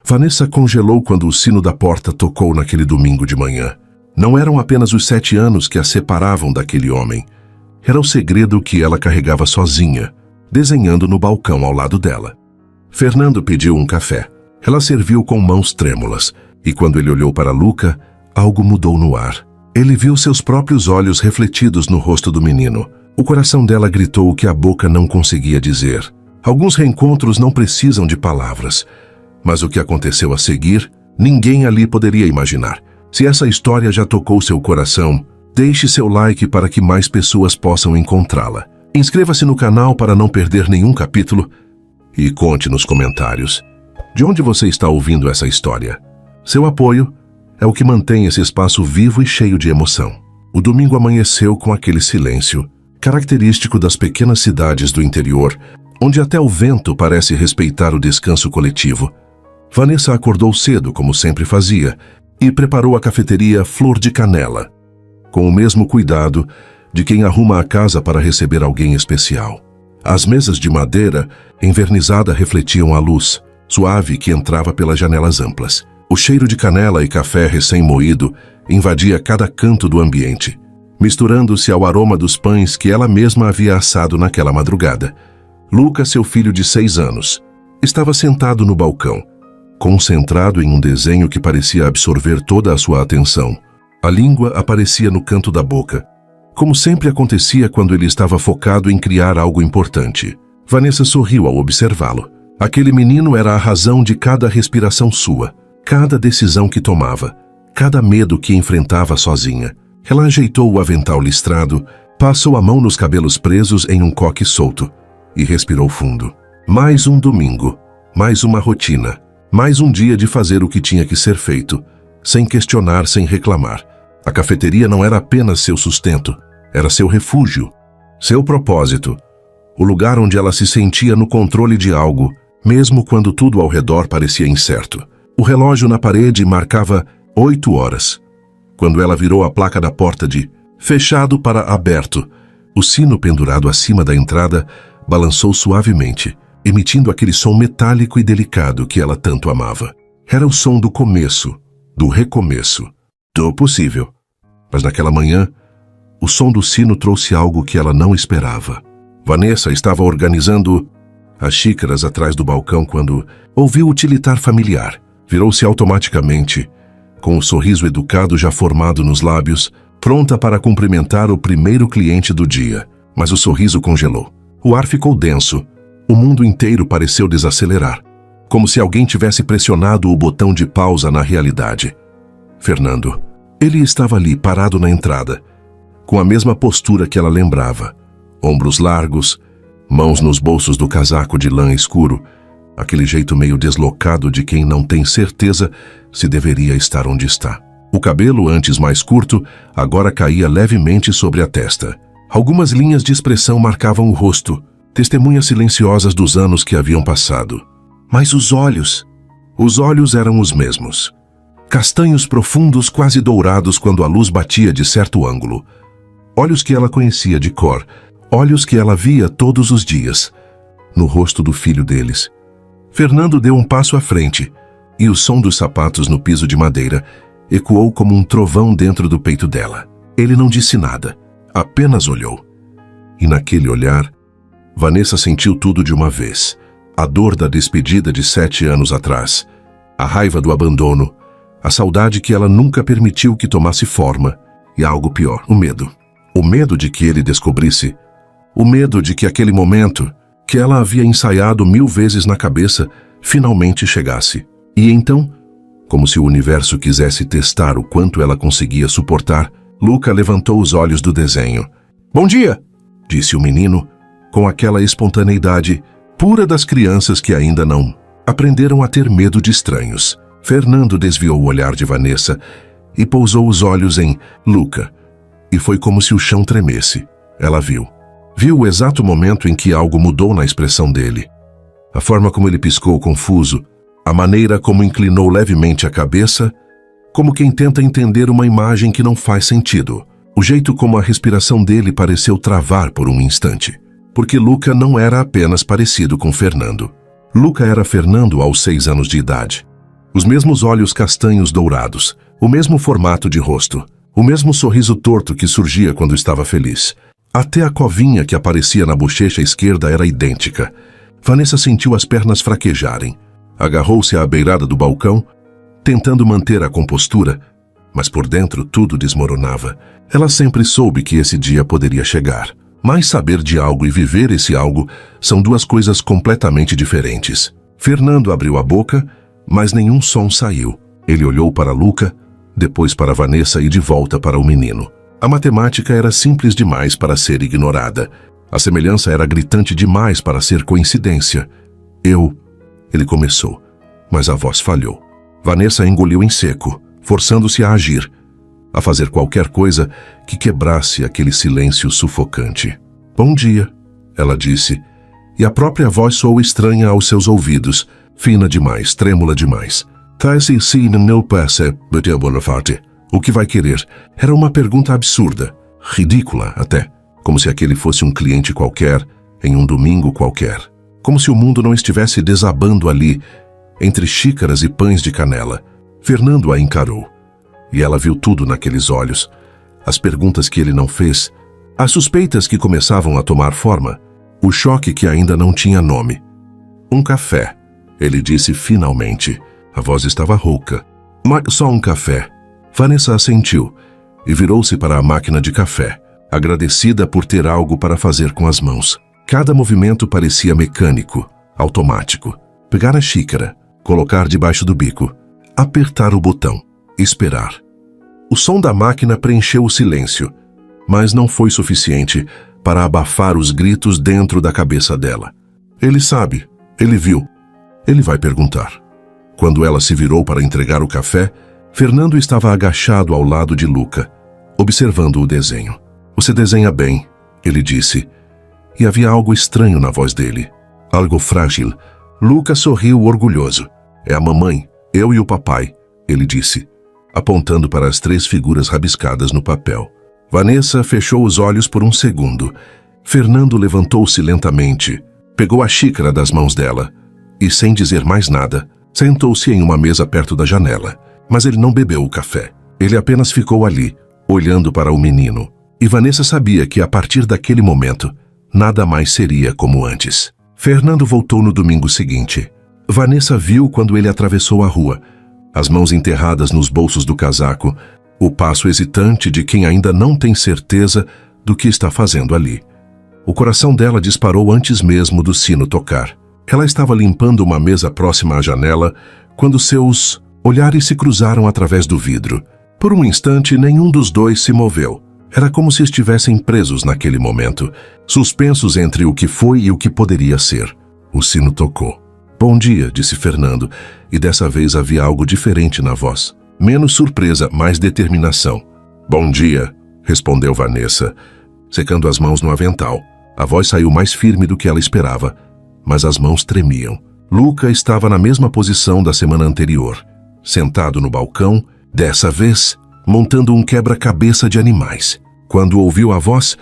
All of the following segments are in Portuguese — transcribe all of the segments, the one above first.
Vanessa congelou quando o sino da porta tocou naquele domingo de manhã. Não eram apenas os 7 anos que a separavam daquele homem. Era o segredo que ela carregava sozinha, desenhando no balcão ao lado dela. Fernando pediu um café. Ela serviu com mãos trêmulas, e quando ele olhou para Luca, algo mudou no ar. Ele viu seus próprios olhos refletidos no rosto do menino. O coração dela gritou o que a boca não conseguia dizer. Alguns reencontros não precisam de palavras, mas o que aconteceu a seguir, ninguém ali poderia imaginar. Se essa história já tocou seu coração, deixe seu like para que mais pessoas possam encontrá-la. Inscreva-se no canal para não perder nenhum capítulo e conte nos comentários de onde você está ouvindo essa história. Seu apoio é o que mantém esse espaço vivo e cheio de emoção. O domingo amanheceu com aquele silêncio, característico das pequenas cidades do interior, onde até o vento parece respeitar o descanso coletivo. Vanessa acordou cedo, como sempre fazia, e preparou a cafeteria Flor de Canela, com o mesmo cuidado de quem arruma a casa para receber alguém especial. As mesas de madeira envernizada refletiam a luz suave que entrava pelas janelas amplas. O cheiro de canela e café recém-moído invadia cada canto do ambiente, misturando-se ao aroma dos pães que ela mesma havia assado naquela madrugada. Luca, seu filho de 6 anos, estava sentado no balcão, concentrado em um desenho que parecia absorver toda a sua atenção. A língua aparecia no canto da boca, como sempre acontecia quando ele estava focado em criar algo importante. Vanessa sorriu ao observá-lo. Aquele menino era a razão de cada respiração sua, cada decisão que tomava, cada medo que enfrentava sozinha. Ela ajeitou o avental listrado, passou a mão nos cabelos presos em um coque solto e respirou fundo. Mais um domingo, mais uma rotina, mais um dia de fazer o que tinha que ser feito, sem questionar, sem reclamar. A cafeteria não era apenas seu sustento, era seu refúgio, seu propósito, o lugar onde ela se sentia no controle de algo, mesmo quando tudo ao redor parecia incerto. O relógio na parede marcava 8 horas. Quando ela virou a placa da porta de fechado para aberto, o sino pendurado acima da entrada balançou suavemente, emitindo aquele som metálico e delicado que ela tanto amava. Era o som do começo, do recomeço, do possível. Mas naquela manhã, o som do sino trouxe algo que ela não esperava. Vanessa estava organizando as xícaras atrás do balcão quando ouviu o tilitar familiar. Virou-se automaticamente, com o sorriso educado já formado nos lábios, pronta para cumprimentar o primeiro cliente do dia. Mas o sorriso congelou. O ar ficou denso. O mundo inteiro pareceu desacelerar, como se alguém tivesse pressionado o botão de pausa na realidade. Fernando. Ele estava ali, parado na entrada, com a mesma postura que ela lembrava. Ombros largos, mãos nos bolsos do casaco de lã escuro, aquele jeito meio deslocado de quem não tem certeza se deveria estar onde está. O cabelo, antes mais curto, agora caía levemente sobre a testa. Algumas linhas de expressão marcavam o rosto, testemunhas silenciosas dos anos que haviam passado. Mas os olhos eram os mesmos. Castanhos profundos, quase dourados quando a luz batia de certo ângulo. Olhos que ela conhecia de cor, olhos que ela via todos os dias, no rosto do filho deles. Fernando deu um passo à frente, e o som dos sapatos no piso de madeira ecoou como um trovão dentro do peito dela. Ele não disse nada, apenas olhou. E naquele olhar, Vanessa sentiu tudo de uma vez. A dor da despedida de 7 anos atrás, a raiva do abandono, a saudade que ela nunca permitiu que tomasse forma, e algo pior, o medo. O medo de que ele descobrisse, o medo de que aquele momento, que ela havia ensaiado 1000 vezes na cabeça, finalmente chegasse. E então, como se o universo quisesse testar o quanto ela conseguia suportar, Luca levantou os olhos do desenho. "Bom dia!" disse o menino, com aquela espontaneidade pura das crianças que ainda não aprenderam a ter medo de estranhos. Fernando desviou o olhar de Vanessa e pousou os olhos em Luca. E foi como se o chão tremesse. Ela viu. Viu o exato momento em que algo mudou na expressão dele. A forma como ele piscou confuso, a maneira como inclinou levemente a cabeça, como quem tenta entender uma imagem que não faz sentido. O jeito como a respiração dele pareceu travar por um instante. Porque Luca não era apenas parecido com Fernando. Luca era Fernando aos 6 anos de idade. Os mesmos olhos castanhos dourados, o mesmo formato de rosto, o mesmo sorriso torto que surgia quando estava feliz. Até a covinha que aparecia na bochecha esquerda era idêntica. Vanessa sentiu as pernas fraquejarem. Agarrou-se à beirada do balcão, tentando manter a compostura, mas por dentro tudo desmoronava. Ela sempre soube que esse dia poderia chegar. Mas saber de algo e viver esse algo são duas coisas completamente diferentes. Fernando abriu a boca, mas nenhum som saiu. Ele olhou para Luca, depois para Vanessa e de volta para o menino. A matemática era simples demais para ser ignorada. A semelhança era gritante demais para ser coincidência. Ele começou, mas a voz falhou. Vanessa engoliu em seco, forçando-se a agir, a fazer qualquer coisa que quebrasse aquele silêncio sufocante. Bom dia, ela disse, e a própria voz soou estranha aos seus ouvidos, fina demais, trêmula demais. O que vai querer? Era uma pergunta absurda, ridícula até, como se aquele fosse um cliente qualquer, em um domingo qualquer. Como se o mundo não estivesse desabando ali, entre xícaras e pães de canela. Fernando a encarou. E ela viu tudo naqueles olhos. As perguntas que ele não fez, as suspeitas que começavam a tomar forma, o choque que ainda não tinha nome. Um café, ele disse finalmente. A voz estava rouca. Mas só um café. Vanessa assentiu e virou-se para a máquina de café, agradecida por ter algo para fazer com as mãos. Cada movimento parecia mecânico, automático. Pegar a xícara, colocar debaixo do bico, apertar o botão, esperar. O som da máquina preencheu o silêncio, mas não foi suficiente para abafar os gritos dentro da cabeça dela. Ele sabe, ele viu, ele vai perguntar. Quando ela se virou para entregar o café, Fernando estava agachado ao lado de Luca, observando o desenho. Você desenha bem, ele disse, e havia algo estranho na voz dele, algo frágil. Luca sorriu orgulhoso. É a mamãe, eu e o papai, ele disse, apontando para as 3 figuras rabiscadas no papel. Vanessa fechou os olhos por um segundo. Fernando levantou-se lentamente, pegou a xícara das mãos dela e, sem dizer mais nada, sentou-se em uma mesa perto da janela. Mas ele não bebeu o café. Ele apenas ficou ali, olhando para o menino. E Vanessa sabia que, a partir daquele momento, nada mais seria como antes. Fernando voltou no domingo seguinte. Vanessa viu quando ele atravessou a rua, as mãos enterradas nos bolsos do casaco, o passo hesitante de quem ainda não tem certeza do que está fazendo ali. O coração dela disparou antes mesmo do sino tocar. Ela estava limpando uma mesa próxima à janela quando seus olhares se cruzaram através do vidro. Por um instante, nenhum dos dois se moveu. Era como se estivessem presos naquele momento, suspensos entre o que foi e o que poderia ser. O sino tocou. Bom dia, disse Fernando, e dessa vez havia algo diferente na voz. Menos surpresa, mais determinação. Bom dia, respondeu Vanessa, secando as mãos no avental. A voz saiu mais firme do que ela esperava, mas as mãos tremiam. Luca estava na mesma posição da semana anterior, sentado no balcão, dessa vez, montando um quebra-cabeça de animais. Quando ouviu a voz,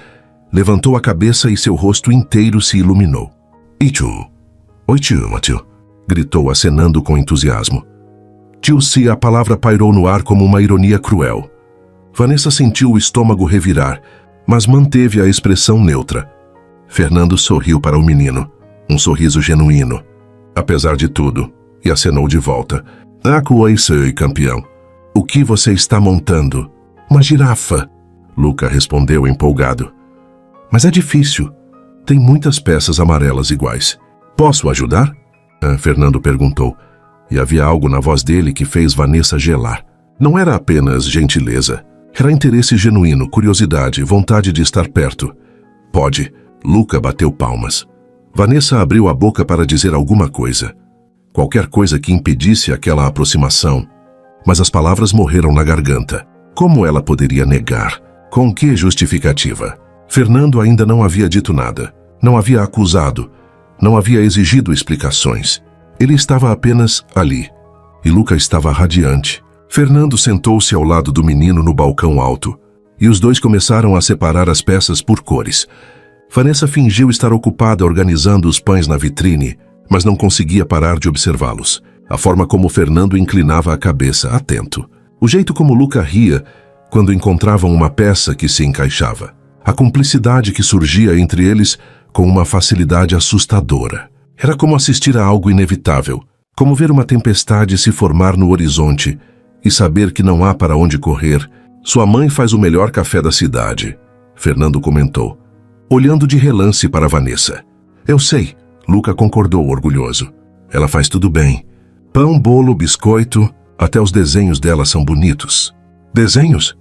levantou a cabeça e seu rosto inteiro se iluminou. Ichu! Oi, tio, Matio! Gritou, acenando com entusiasmo. Tio-se, a palavra pairou no ar como uma ironia cruel. Vanessa sentiu o estômago revirar, mas manteve a expressão neutra. Fernando sorriu para o menino, um sorriso genuíno, apesar de tudo, e acenou de volta. Sei, campeão. O que você está montando? Uma girafa, Luca respondeu empolgado. Mas é difícil. Tem muitas peças amarelas iguais. Posso ajudar? Fernando perguntou, e havia algo na voz dele que fez Vanessa gelar. Não era apenas gentileza. Era interesse genuíno, curiosidade, vontade de estar perto. Pode. Luca bateu palmas. Vanessa abriu a boca para dizer alguma coisa. Qualquer coisa que impedisse aquela aproximação. Mas as palavras morreram na garganta. Como ela poderia negar? Com que justificativa? Fernando ainda não havia dito nada. Não havia acusado. Não havia exigido explicações. Ele estava apenas ali. E Luca estava radiante. Fernando sentou-se ao lado do menino no balcão alto. E os dois começaram a separar as peças por cores. Vanessa fingiu estar ocupada organizando os pães na vitrine, mas não conseguia parar de observá-los. A forma como Fernando inclinava a cabeça, atento. O jeito como Luca ria quando encontravam uma peça que se encaixava. A cumplicidade que surgia entre eles com uma facilidade assustadora. Era como assistir a algo inevitável, como ver uma tempestade se formar no horizonte e saber que não há para onde correr. Sua mãe faz o melhor café da cidade, Fernando comentou, olhando de relance para Vanessa. Eu sei, Luca concordou orgulhoso. Ela faz tudo bem. Pão, bolo, biscoito, até os desenhos dela são bonitos. Desenhos?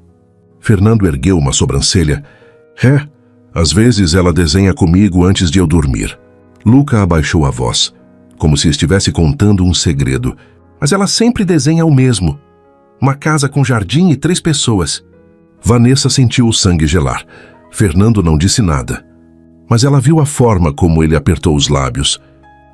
Fernando ergueu uma sobrancelha. Às vezes ela desenha comigo antes de eu dormir. Luca abaixou a voz, como se estivesse contando um segredo. Mas ela sempre desenha o mesmo. Uma casa com jardim e 3 pessoas. Vanessa sentiu o sangue gelar. Fernando não disse nada. Mas ela viu a forma como ele apertou os lábios,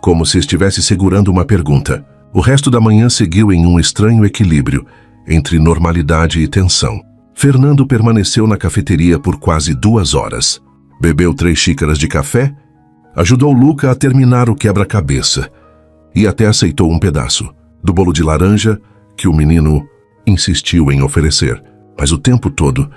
como se estivesse segurando uma pergunta. O resto da manhã seguiu em um estranho equilíbrio entre normalidade e tensão. Fernando permaneceu na cafeteria por quase 2 horas. Bebeu 3 xícaras de café, ajudou Luca a terminar o quebra-cabeça e até aceitou um pedaço do bolo de laranja que o menino insistiu em oferecer. Mas o tempo todo,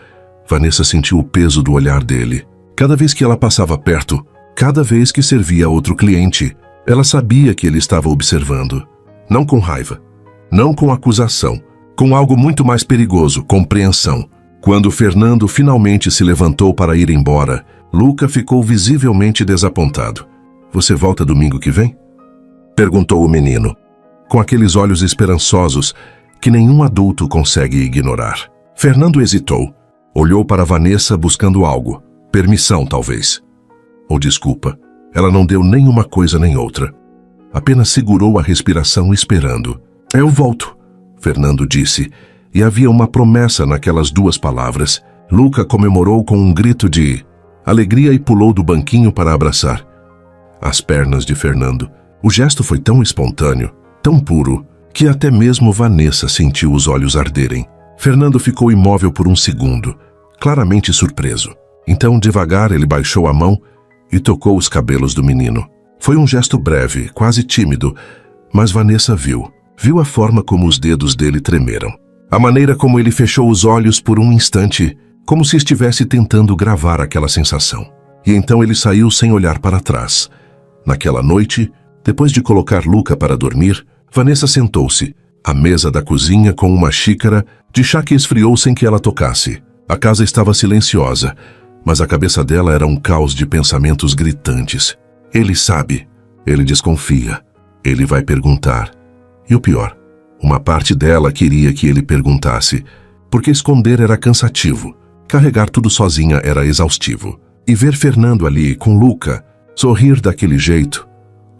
Vanessa sentiu o peso do olhar dele. Cada vez que ela passava perto, cada vez que servia a outro cliente, ela sabia que ele estava observando. Não com raiva, não com acusação, com algo muito mais perigoso, compreensão. Quando Fernando finalmente se levantou para ir embora, Luca ficou visivelmente desapontado. Você volta domingo que vem? Perguntou o menino, com aqueles olhos esperançosos que nenhum adulto consegue ignorar. Fernando hesitou, olhou para Vanessa buscando algo. Permissão, talvez. Ou desculpa. Ela não deu nem uma coisa nem outra. Apenas segurou a respiração esperando. Eu volto, Fernando disse, e havia uma promessa naquelas 2 palavras. Luca comemorou com um grito de alegria e pulou do banquinho para abraçar as pernas de Fernando. O gesto foi tão espontâneo, tão puro, que até mesmo Vanessa sentiu os olhos arderem. Fernando ficou imóvel por um segundo, claramente surpreso. Então, devagar, ele baixou a mão e tocou os cabelos do menino. Foi um gesto breve, quase tímido, mas Vanessa viu a forma como os dedos dele tremeram. A maneira como ele fechou os olhos por um instante, como se estivesse tentando gravar aquela sensação. E então ele saiu sem olhar para trás. Naquela noite, depois de colocar Luca para dormir, Vanessa sentou-se à mesa da cozinha com uma xícara de chá que esfriou sem que ela tocasse. A casa estava silenciosa, mas a cabeça dela era um caos de pensamentos gritantes. Ele sabe, ele desconfia, ele vai perguntar. E o pior, uma parte dela queria que ele perguntasse, porque esconder era cansativo, carregar tudo sozinha era exaustivo. E ver Fernando ali com Luca, sorrir daquele jeito,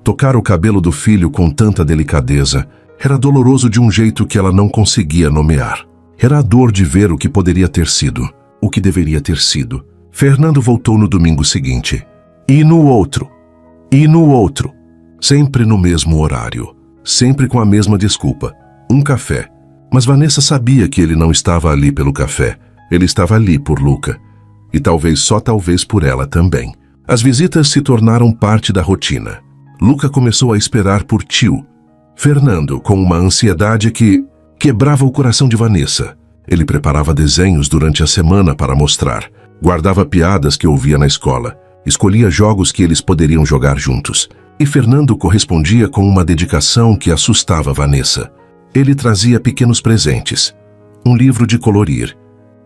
tocar o cabelo do filho com tanta delicadeza, era doloroso de um jeito que ela não conseguia nomear. Era a dor de ver o que poderia ter sido, o que deveria ter sido. Fernando voltou no domingo seguinte. E no outro. Sempre no mesmo horário. Sempre com a mesma desculpa. Um café. Mas Vanessa sabia que ele não estava ali pelo café. Ele estava ali por Luca. E talvez, só talvez, por ela também. As visitas se tornaram parte da rotina. Luca começou a esperar por tio. Fernando, com uma ansiedade que quebrava o coração de Vanessa. Ele preparava desenhos durante a semana para mostrar. Guardava piadas que ouvia na escola. Escolhia jogos que eles poderiam jogar juntos. E Fernando correspondia com uma dedicação que assustava Vanessa. Ele trazia pequenos presentes. Um livro de colorir.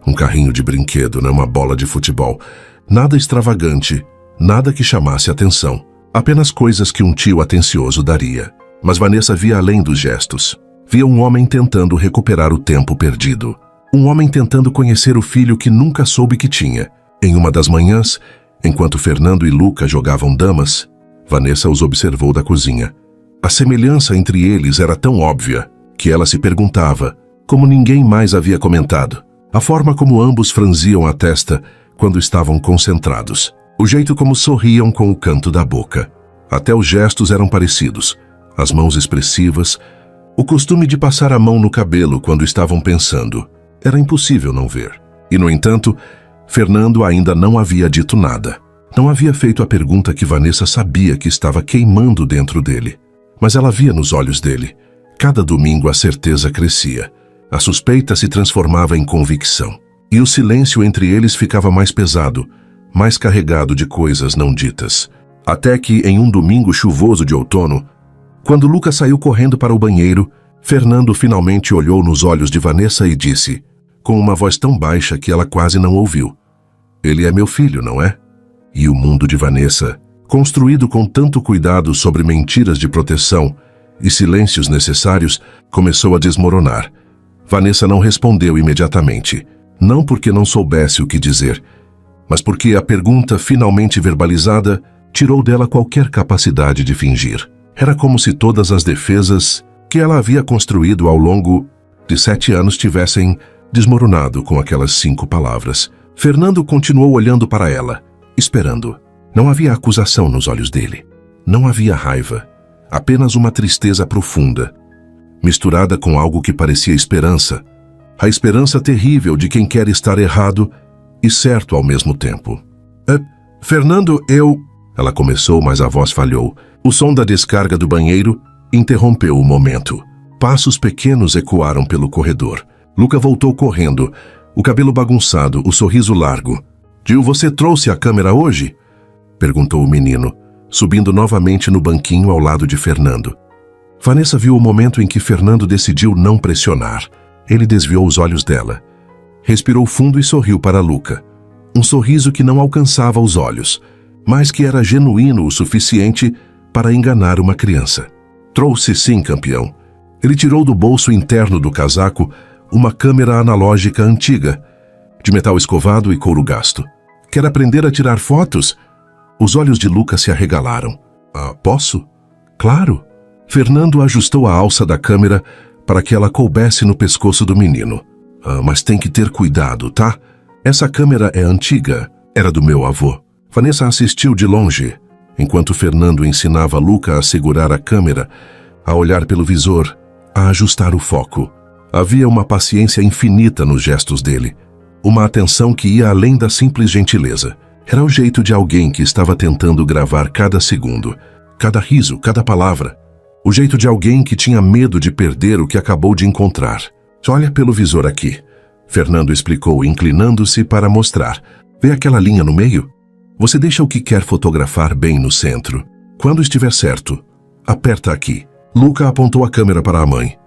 Um carrinho de brinquedo, uma bola de futebol. Nada extravagante, nada que chamasse atenção. Apenas coisas que um tio atencioso daria. Mas Vanessa via além dos gestos. Via um homem tentando recuperar o tempo perdido. Um homem tentando conhecer o filho que nunca soube que tinha. Em uma das manhãs, enquanto Fernando e Luca jogavam damas, Vanessa os observou da cozinha. A semelhança entre eles era tão óbvia que ela se perguntava, como ninguém mais havia comentado, a forma como ambos franziam a testa quando estavam concentrados, o jeito como sorriam com o canto da boca. Até os gestos eram parecidos, as mãos expressivas, o costume de passar a mão no cabelo quando estavam pensando. Era impossível não ver. E, no entanto, Fernando ainda não havia dito nada. Não havia feito a pergunta que Vanessa sabia que estava queimando dentro dele. Mas ela via nos olhos dele Cada domingo a certeza crescia. A suspeita se transformava em convicção. E o silêncio entre eles ficava mais pesado, mais carregado de coisas não ditas. Até que, em um domingo chuvoso de outono, quando Lucas saiu correndo para o banheiro, Fernando finalmente olhou nos olhos de Vanessa e disse, com uma voz tão baixa que ela quase não ouviu: "Ele é meu filho, não é?" E o mundo de Vanessa, construído com tanto cuidado sobre mentiras de proteção e silêncios necessários, começou a desmoronar. Vanessa não respondeu imediatamente, não porque não soubesse o que dizer, mas porque a pergunta finalmente verbalizada tirou dela qualquer capacidade de fingir. Era como se todas as defesas que ela havia construído ao longo de 7 anos tivessem desmoronado com aquelas 5 palavras. Fernando continuou olhando para ela, esperando. Não havia acusação nos olhos dele. Não havia raiva. Apenas uma tristeza profunda, misturada com algo que parecia esperança. A esperança terrível de quem quer estar errado e certo ao mesmo tempo. Fernando, eu... Ela começou, mas a voz falhou. O som da descarga do banheiro interrompeu o momento. Passos pequenos ecoaram pelo corredor. Luca voltou correndo, o cabelo bagunçado, o sorriso largo. "Jill, você trouxe a câmera hoje?" perguntou o menino, subindo novamente no banquinho ao lado de Fernando. Vanessa viu o momento em que Fernando decidiu não pressionar. Ele desviou os olhos dela. Respirou fundo e sorriu para Luca. Um sorriso que não alcançava os olhos, mas que era genuíno o suficiente para enganar uma criança. "Trouxe sim, campeão." Ele tirou do bolso interno do casaco uma câmera analógica antiga, de metal escovado e couro gasto. "Quer aprender a tirar fotos?" Os olhos de Luca se arregalaram. Posso?" "Claro." Fernando ajustou a alça da câmera para que ela coubesse no pescoço do menino. Mas tem que ter cuidado, tá? Essa câmera é antiga, era do meu avô." Vanessa assistiu de longe, enquanto Fernando ensinava Luca a segurar a câmera, a olhar pelo visor, a ajustar o foco. Havia uma paciência infinita nos gestos dele, uma atenção que ia além da simples gentileza. Era o jeito de alguém que estava tentando gravar cada segundo, cada riso, cada palavra. O jeito de alguém que tinha medo de perder o que acabou de encontrar. "Olha pelo visor aqui", Fernando explicou, inclinando-se para mostrar. "Vê aquela linha no meio? Você deixa o que quer fotografar bem no centro. Quando estiver certo, aperta aqui." Luca apontou a câmera para a mãe.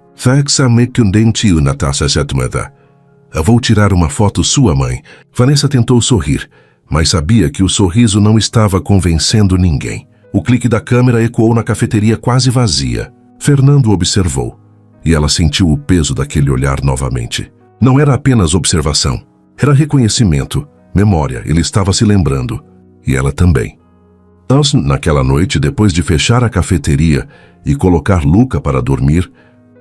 "Eu vou tirar uma foto sua, mãe." Vanessa tentou sorrir, mas sabia que o sorriso não estava convencendo ninguém. O clique da câmera ecoou na cafeteria quase vazia. Fernando observou, e ela sentiu o peso daquele olhar novamente. Não era apenas observação, era reconhecimento, memória. Ele estava se lembrando, e ela também. Naquela noite, depois de fechar a cafeteria e colocar Luca para dormir,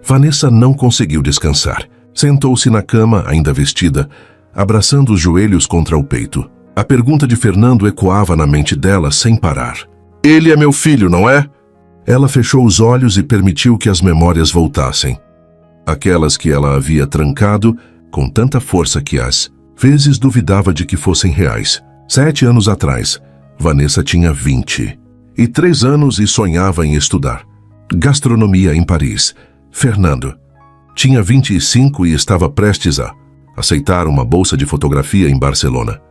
Vanessa não conseguiu descansar. Sentou-se na cama, ainda vestida, abraçando os joelhos contra o peito. A pergunta de Fernando ecoava na mente dela sem parar. "Ele é meu filho, não é?" Ela fechou os olhos e permitiu que as memórias voltassem. Aquelas que ela havia trancado com tanta força que às vezes duvidava de que fossem reais. 7 anos atrás, Vanessa tinha 20. E 3 anos e sonhava em estudar gastronomia em Paris. Fernando tinha 25 e estava prestes a aceitar uma bolsa de fotografia em Barcelona.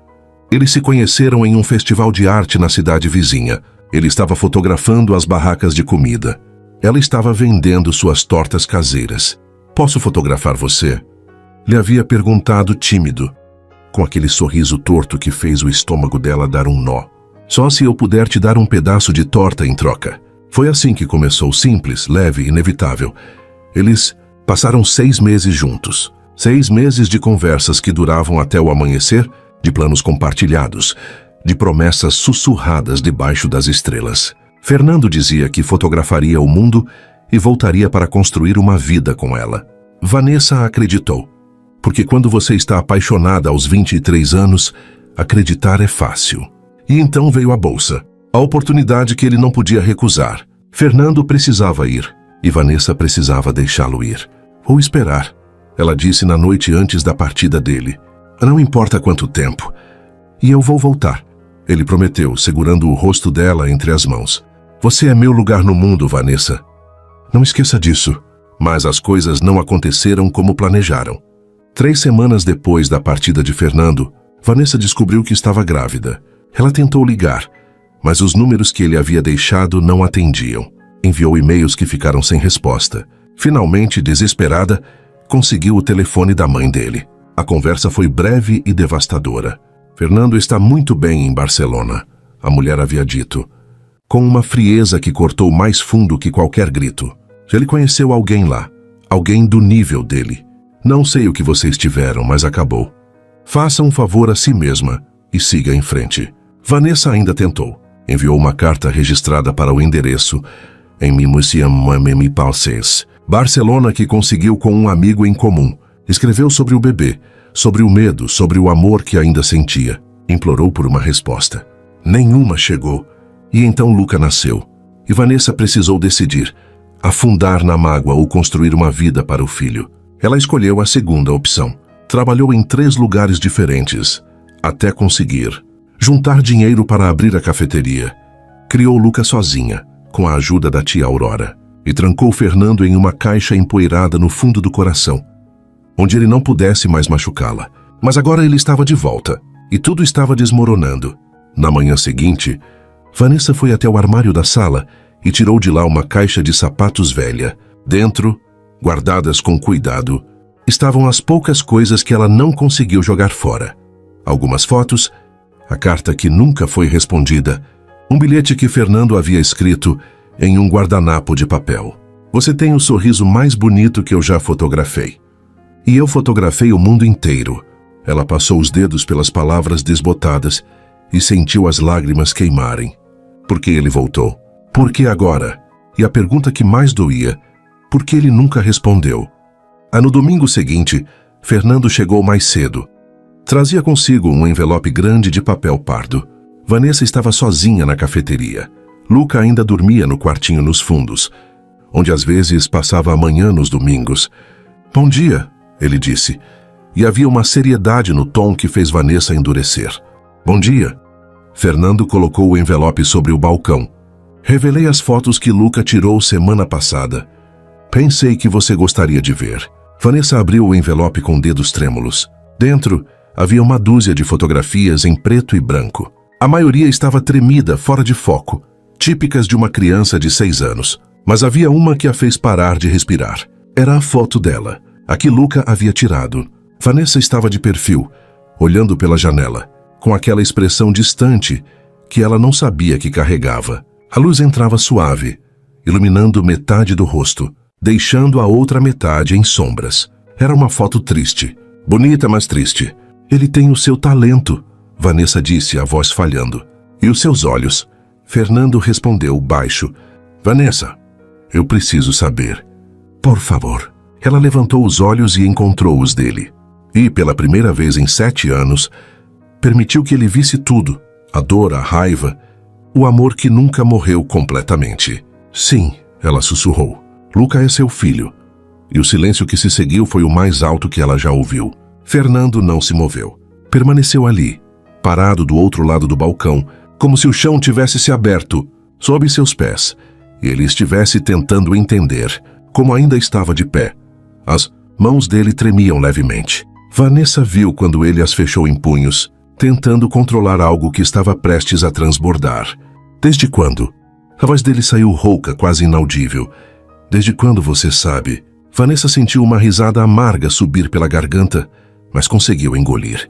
Eles se conheceram em um festival de arte na cidade vizinha. Ele estava fotografando as barracas de comida. Ela estava vendendo suas tortas caseiras. "Posso fotografar você?" Lhe havia perguntado tímido, com aquele sorriso torto que fez o estômago dela dar um nó. "Só se eu puder te dar um pedaço de torta em troca." Foi assim que começou, simples, leve, inevitável. Eles passaram 6 meses juntos. 6 meses de conversas que duravam até o amanhecer, de planos compartilhados, de promessas sussurradas debaixo das estrelas. Fernando dizia que fotografaria o mundo e voltaria para construir uma vida com ela. Vanessa acreditou, porque quando você está apaixonada aos 23 anos, acreditar é fácil. E então veio a bolsa, a oportunidade que ele não podia recusar. Fernando precisava ir, e Vanessa precisava deixá-lo ir. Ou esperar, ela disse na noite antes da partida dele. "Não importa quanto tempo. E eu vou voltar." Ele prometeu, segurando o rosto dela entre as mãos. "Você é meu lugar no mundo, Vanessa. Não esqueça disso." Mas as coisas não aconteceram como planejaram. 3 semanas depois da partida de Fernando, Vanessa descobriu que estava grávida. Ela tentou ligar, mas os números que ele havia deixado não atendiam. Enviou e-mails que ficaram sem resposta. Finalmente, desesperada, conseguiu o telefone da mãe dele. A conversa foi breve e devastadora. Fernando está muito bem em Barcelona, a mulher havia dito, com uma frieza que cortou mais fundo que qualquer grito. Ele conheceu alguém lá, alguém do nível dele. Não sei o que vocês tiveram, mas acabou. Faça um favor a si mesma e siga em frente. Vanessa ainda tentou. Enviou uma carta registrada para o endereço em Barcelona, que conseguiu com um amigo em comum. Escreveu sobre o bebê, sobre o medo, sobre o amor que ainda sentia. Implorou por uma resposta. Nenhuma chegou. E então Luca nasceu. E Vanessa precisou decidir: afundar na mágoa ou construir uma vida para o filho. Ela escolheu a segunda opção. Trabalhou em 3 lugares diferentes, até conseguir juntar dinheiro para abrir a cafeteria. Criou Luca sozinha, com a ajuda da tia Aurora, e trancou Fernando em uma caixa empoeirada no fundo do coração, onde ele não pudesse mais machucá-la. Mas agora ele estava de volta, e tudo estava desmoronando. Na manhã seguinte, Vanessa foi até o armário da sala e tirou de lá uma caixa de sapatos velha. Dentro, guardadas com cuidado, estavam as poucas coisas que ela não conseguiu jogar fora. Algumas fotos, a carta que nunca foi respondida, um bilhete que Fernando havia escrito em um guardanapo de papel. Você tem o sorriso mais bonito que eu já fotografei. E eu fotografei o mundo inteiro. Ela passou os dedos pelas palavras desbotadas e sentiu as lágrimas queimarem. Por que ele voltou? Por que agora? E a pergunta que mais doía, por que ele nunca respondeu? No domingo seguinte, Fernando chegou mais cedo. Trazia consigo um envelope grande de papel pardo. Vanessa estava sozinha na cafeteria. Luca ainda dormia no quartinho nos fundos, onde às vezes passava a manhã nos domingos. Bom dia, ele disse, e havia uma seriedade no tom que fez Vanessa endurecer. Bom dia. Fernando colocou o envelope sobre o balcão. Revelei as fotos que Luca tirou semana passada. Pensei que você gostaria de ver. Vanessa abriu o envelope com dedos trêmulos. Dentro, havia uma dúzia de fotografias em preto e branco. A maioria estava tremida, fora de foco, típicas de uma criança de 6 anos. Mas havia uma que a fez parar de respirar. Era a foto dela, a que Luca havia tirado. Vanessa estava de perfil, olhando pela janela, com aquela expressão distante que ela não sabia que carregava. A luz entrava suave, iluminando metade do rosto, deixando a outra metade em sombras. Era uma foto triste, bonita, mas triste. Ele tem o seu talento, Vanessa disse, a voz falhando. E os seus olhos? Fernando respondeu baixo. Vanessa, eu preciso saber. Por favor. Ela levantou os olhos e encontrou os dele. E, pela primeira vez em 7 anos, permitiu que ele visse tudo. A dor, a raiva, o amor que nunca morreu completamente. Sim, ela sussurrou. Luca é seu filho. E o silêncio que se seguiu foi o mais alto que ela já ouviu. Fernando não se moveu. Permaneceu ali, parado do outro lado do balcão, como se o chão tivesse se aberto, sob seus pés, e ele estivesse tentando entender, como ainda estava de pé. As mãos dele tremiam levemente. Vanessa viu quando ele as fechou em punhos, tentando controlar algo que estava prestes a transbordar. Desde quando? A voz dele saiu rouca, quase inaudível. Desde quando você sabe? Vanessa sentiu uma risada amarga subir pela garganta, mas conseguiu engolir.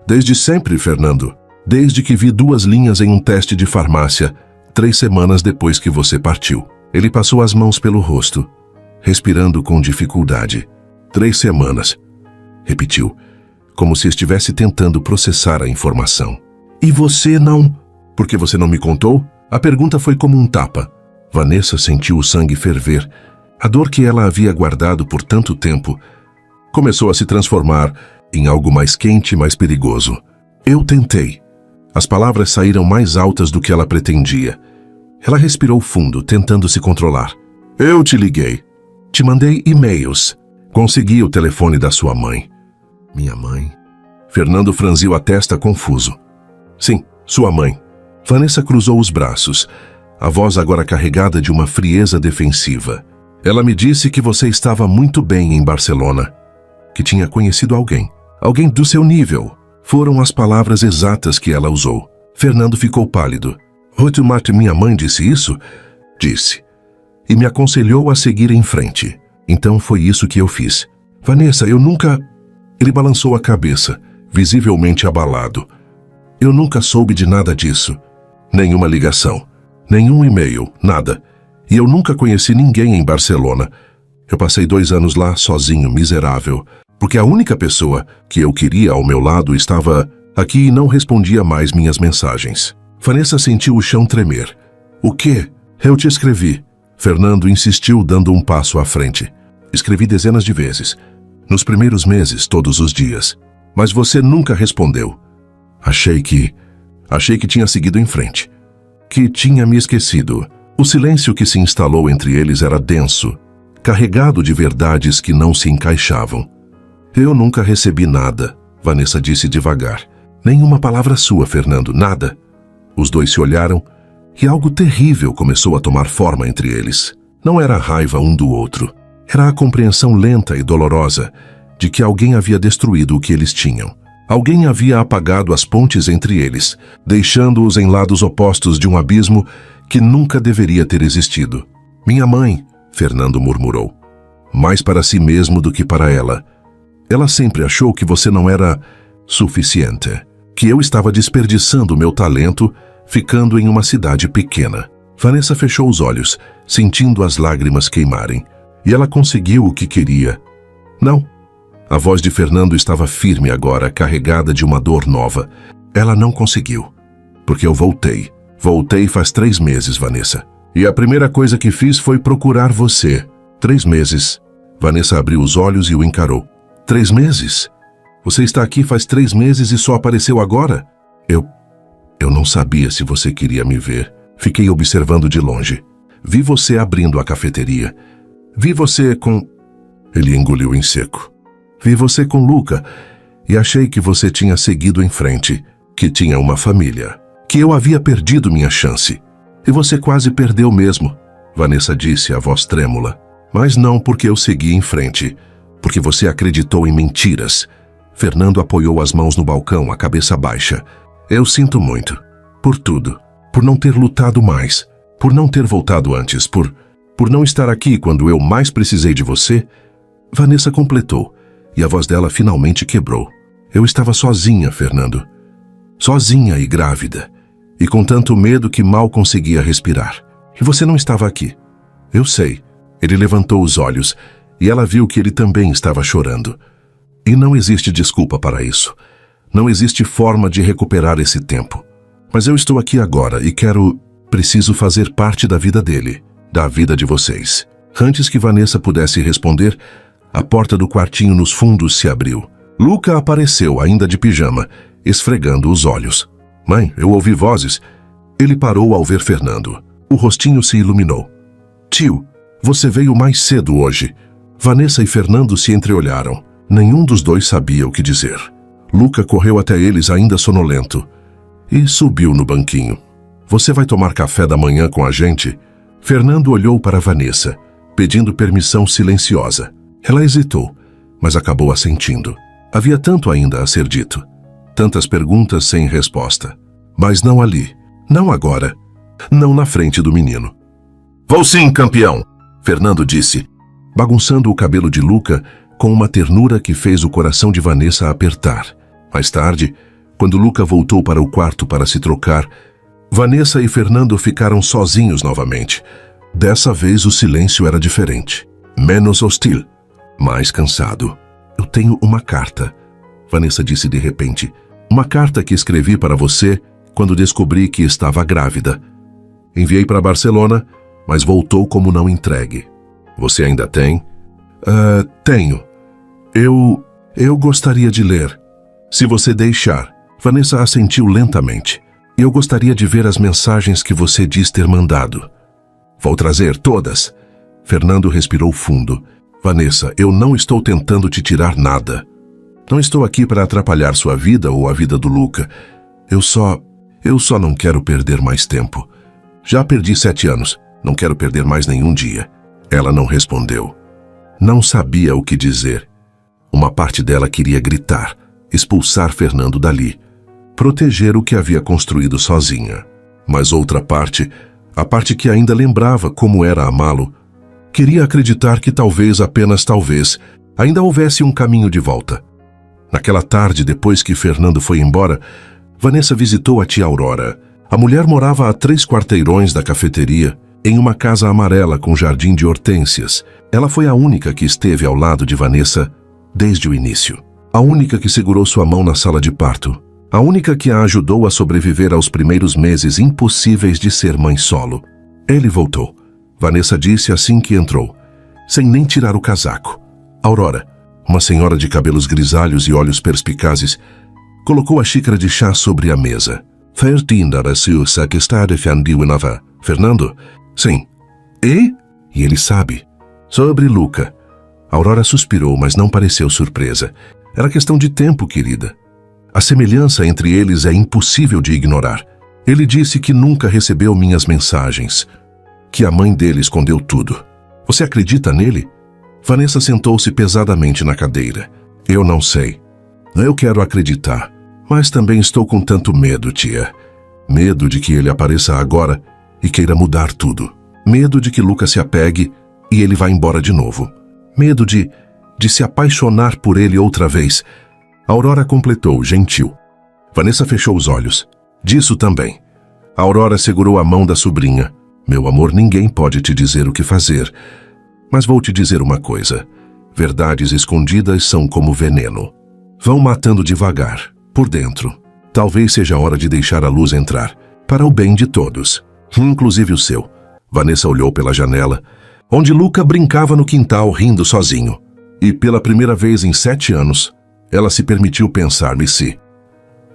Desde sempre, Fernando. Desde que vi 2 linhas em um teste de farmácia, 3 semanas depois que você partiu. Ele passou as mãos pelo rosto, respirando com dificuldade. 3 semanas. Repetiu, como se estivesse tentando processar a informação. E você não... Por que você não me contou? A pergunta foi como um tapa. Vanessa sentiu o sangue ferver. A dor que ela havia guardado por tanto tempo começou a se transformar em algo mais quente e mais perigoso. Eu tentei. As palavras saíram mais altas do que ela pretendia. Ela respirou fundo, tentando se controlar. Eu te liguei. Te mandei e-mails. Consegui o telefone da sua mãe. Minha mãe? Fernando franziu a testa confuso. Sim, sua mãe. Vanessa cruzou os braços, a voz agora carregada de uma frieza defensiva. Ela me disse que você estava muito bem em Barcelona, que tinha conhecido alguém do seu nível. Foram as palavras exatas que ela usou. Fernando ficou pálido. Ruth, minha mãe disse isso? Disse. E me aconselhou a seguir em frente. Então foi isso que eu fiz. Vanessa, eu nunca... Ele balançou a cabeça, visivelmente abalado. Eu nunca soube de nada disso. Nenhuma ligação, nenhum e-mail, nada. E eu nunca conheci ninguém em Barcelona. Eu passei 2 anos lá sozinho, miserável, porque a única pessoa que eu queria ao meu lado estava aqui e não respondia mais minhas mensagens. Vanessa sentiu o chão tremer. O quê? Eu te escrevi. Fernando insistiu, dando um passo à frente. Escrevi dezenas de vezes. Nos primeiros meses, todos os dias. Mas você nunca respondeu. Achei que tinha seguido em frente. Que tinha me esquecido. O silêncio que se instalou entre eles era denso, carregado de verdades que não se encaixavam. Eu nunca recebi nada, Vanessa disse devagar. Nenhuma palavra sua, Fernando, nada. Os dois se olharam e algo terrível começou a tomar forma entre eles. Não era a raiva um do outro. Era a compreensão lenta e dolorosa de que alguém havia destruído o que eles tinham. Alguém havia apagado as pontes entre eles, deixando-os em lados opostos de um abismo que nunca deveria ter existido. Minha mãe, Fernando murmurou. Mais para si mesmo do que para ela. Ela sempre achou que você não era suficiente, que eu estava desperdiçando meu talento ficando em uma cidade pequena. Vanessa fechou os olhos, sentindo as lágrimas queimarem. E ela conseguiu o que queria. Não. A voz de Fernando estava firme agora, carregada de uma dor nova. Ela não conseguiu. Porque eu voltei. Voltei faz 3 meses, Vanessa. E a primeira coisa que fiz foi procurar você. 3 meses. Vanessa abriu os olhos e o encarou. 3 meses? Você está aqui faz 3 meses e só apareceu agora? Eu não sabia se você queria me ver. Fiquei observando de longe. Vi você abrindo a cafeteria. Vi você com... Ele engoliu em seco. Vi você com Luca e achei que você tinha seguido em frente, que tinha uma família, que eu havia perdido minha chance. E você quase perdeu mesmo, Vanessa disse, a voz trêmula. Mas não porque eu segui em frente, porque você acreditou em mentiras. Fernando apoiou as mãos no balcão, a cabeça baixa. Eu sinto muito. Por tudo. Por não ter lutado mais. Por não ter voltado antes. Por não estar aqui quando eu mais precisei de você. Vanessa completou, e a voz dela finalmente quebrou. Eu estava sozinha, Fernando. Sozinha e grávida. E com tanto medo que mal conseguia respirar. E você não estava aqui. Eu sei. Ele levantou os olhos, e ela viu que ele também estava chorando. E não existe desculpa para isso. Não existe forma de recuperar esse tempo. Mas eu estou aqui agora e preciso fazer parte da vida dele, da vida de vocês. Antes que Vanessa pudesse responder, a porta do quartinho nos fundos se abriu. Luca apareceu, ainda de pijama, esfregando os olhos. Mãe, eu ouvi vozes. Ele parou ao ver Fernando. O rostinho se iluminou. Tio, você veio mais cedo hoje. Vanessa e Fernando se entreolharam. Nenhum dos dois sabia o que dizer. Luca correu até eles ainda sonolento e subiu no banquinho. Você vai tomar café da manhã com a gente? Fernando olhou para Vanessa, pedindo permissão silenciosa. Ela hesitou, mas acabou assentindo. Havia tanto ainda a ser dito. Tantas perguntas sem resposta. Mas não ali. Não agora. Não na frente do menino. Vou sim, campeão! Fernando disse, bagunçando o cabelo de Luca com uma ternura que fez o coração de Vanessa apertar. Mais tarde, quando Luca voltou para o quarto para se trocar, Vanessa e Fernando ficaram sozinhos novamente. Dessa vez o silêncio era diferente. Menos hostil. Mais cansado. Eu tenho uma carta, Vanessa disse de repente. Uma carta que escrevi para você quando descobri que estava grávida. Enviei para Barcelona, mas voltou como não entregue. Você ainda tem? Tenho. Eu gostaria de ler. Se você deixar. Vanessa assentiu lentamente. Eu gostaria de ver as mensagens que você diz ter mandado. Vou trazer todas. Fernando respirou fundo. Vanessa, eu não estou tentando te tirar nada. Não estou aqui para atrapalhar sua vida ou a vida do Luca. Eu só não quero perder mais tempo. Já perdi 7 anos. Não quero perder mais nenhum dia. Ela não respondeu. Não sabia o que dizer. Uma parte dela queria gritar, expulsar Fernando dali, proteger o que havia construído sozinha. Mas outra parte, a parte que ainda lembrava como era amá-lo, queria acreditar que talvez, apenas talvez, ainda houvesse um caminho de volta. Naquela tarde, depois que Fernando foi embora, Vanessa visitou a tia Aurora. A mulher morava a 3 quarteirões da cafeteria, em uma casa amarela com jardim de hortênsias. Ela foi a única que esteve ao lado de Vanessa desde o início. A única que segurou sua mão na sala de parto. A única que a ajudou a sobreviver aos primeiros meses impossíveis de ser mãe solo. Ele voltou. Vanessa disse assim que entrou, sem nem tirar o casaco. Aurora, uma senhora de cabelos grisalhos e olhos perspicazes, colocou a xícara de chá sobre a mesa. Fernando? Sim. E ele sabe. Sobre Luca. Aurora suspirou, mas não pareceu surpresa. Era questão de tempo, querida. A semelhança entre eles é impossível de ignorar. Ele disse que nunca recebeu minhas mensagens, que a mãe dele escondeu tudo. Você acredita nele? Vanessa sentou-se pesadamente na cadeira. Eu não sei. Eu quero acreditar, mas também estou com tanto medo, tia. Medo de que ele apareça agora e queira mudar tudo. Medo de que Luca se apegue e ele vá embora de novo. Medo de se apaixonar por ele outra vez. Aurora completou, gentil. Vanessa fechou os olhos. Disso também. Aurora segurou a mão da sobrinha. Meu amor, ninguém pode te dizer o que fazer. Mas vou te dizer uma coisa. Verdades escondidas são como veneno. Vão matando devagar, por dentro. Talvez seja a hora de deixar a luz entrar, para o bem de todos, inclusive o seu. Vanessa olhou pela janela, onde Luca brincava no quintal rindo sozinho. E pela primeira vez em 7 anos, ela se permitiu pensar-me se.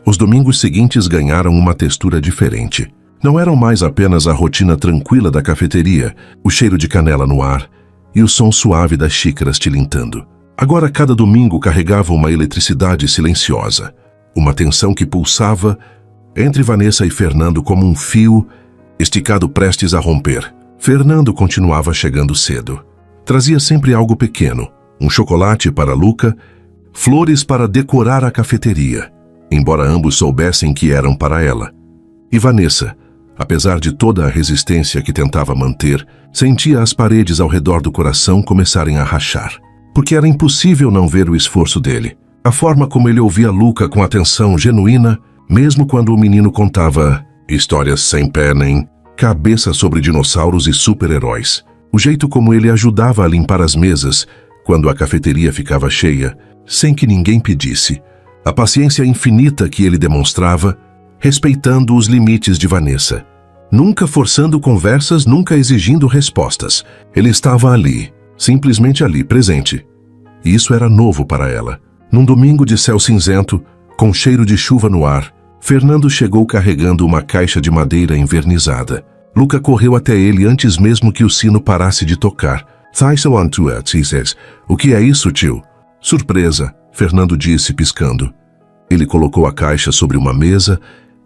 Os domingos seguintes ganharam uma textura diferente. Não eram mais apenas a rotina tranquila da cafeteria, o cheiro de canela no ar e o som suave das xícaras tilintando. Agora cada domingo carregava uma eletricidade silenciosa, uma tensão que pulsava entre Vanessa e Fernando como um fio esticado prestes a romper. Fernando continuava chegando cedo. Trazia sempre algo pequeno, um chocolate para Luca, flores para decorar a cafeteria, embora ambos soubessem que eram para ela. E Vanessa, apesar de toda a resistência que tentava manter, sentia as paredes ao redor do coração começarem a rachar, porque era impossível não ver o esforço dele. A forma como ele ouvia Luca com atenção genuína, mesmo quando o menino contava histórias sem pé nem cabeça sobre dinossauros e super-heróis. O jeito como ele ajudava a limpar as mesas quando a cafeteria ficava cheia, sem que ninguém pedisse. A paciência infinita que ele demonstrava, respeitando os limites de Vanessa. Nunca forçando conversas, nunca exigindo respostas. Ele estava ali, simplesmente ali, presente. E isso era novo para ela. Num domingo de céu cinzento, com cheiro de chuva no ar, Fernando chegou carregando uma caixa de madeira envernizada. Luca correu até ele antes mesmo que o sino parasse de tocar. O que é isso, tio? Surpresa, Fernando disse, piscando. Ele colocou a caixa sobre uma mesa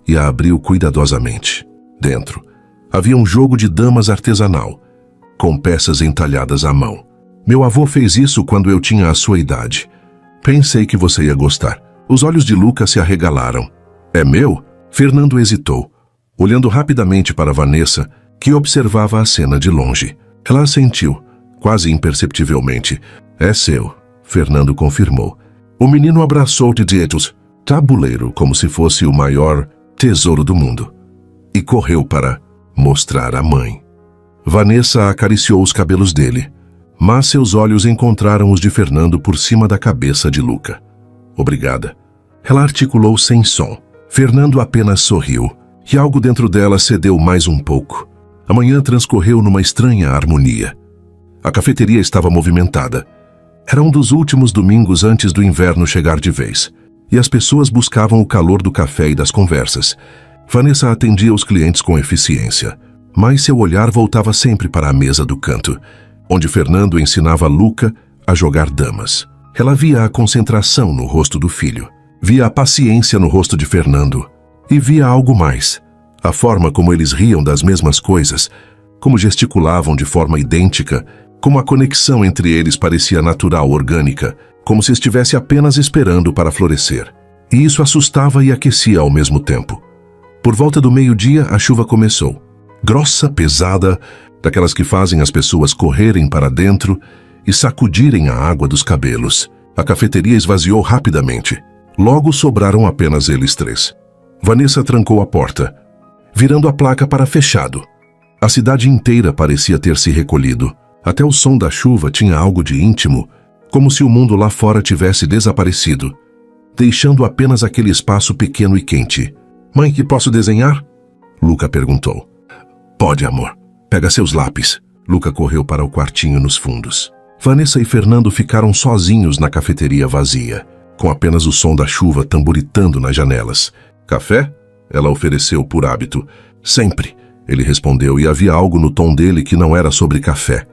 e a abriu cuidadosamente. Dentro, havia um jogo de damas artesanal, com peças entalhadas à mão. Meu avô fez isso quando eu tinha a sua idade. Pensei que você ia gostar. Os olhos de Luca se arregalaram. É meu? Fernando hesitou, olhando rapidamente para Vanessa, que observava a cena de longe. Ela assentiu, quase imperceptivelmente. É seu, Fernando confirmou. O menino abraçou-te dietos, tabuleiro, como se fosse o maior tesouro do mundo, e correu para mostrar à mãe. Vanessa acariciou os cabelos dele, mas seus olhos encontraram os de Fernando por cima da cabeça de Luca. Obrigada. Ela articulou sem som. Fernando apenas sorriu, e algo dentro dela cedeu mais um pouco. A manhã transcorreu numa estranha harmonia. A cafeteria estava movimentada. Era um dos últimos domingos antes do inverno chegar de vez, e as pessoas buscavam o calor do café e das conversas. Vanessa atendia os clientes com eficiência, mas seu olhar voltava sempre para a mesa do canto, onde Fernando ensinava Luca a jogar damas. Ela via a concentração no rosto do filho, via a paciência no rosto de Fernando, e via algo mais. A forma como eles riam das mesmas coisas, como gesticulavam de forma idêntica Como a conexão entre eles parecia natural, orgânica, como se estivesse apenas esperando para florescer. E isso assustava e aquecia ao mesmo tempo. Por volta do meio-dia, a chuva começou. Grossa, pesada, daquelas que fazem as pessoas correrem para dentro e sacudirem a água dos cabelos. A cafeteria esvaziou rapidamente. Logo sobraram apenas eles três. Vanessa trancou a porta, virando a placa para fechado. A cidade inteira parecia ter se recolhido. Até o som da chuva tinha algo de íntimo, como se o mundo lá fora tivesse desaparecido, deixando apenas aquele espaço pequeno e quente. Mãe, que posso desenhar? Luca perguntou. Pode, amor. Pega seus lápis. Luca correu para o quartinho nos fundos. Vanessa e Fernando ficaram sozinhos na cafeteria vazia, com apenas o som da chuva tamboritando nas janelas. Café? Ela ofereceu por hábito. Sempre, ele respondeu, e havia algo no tom dele que não era sobre café.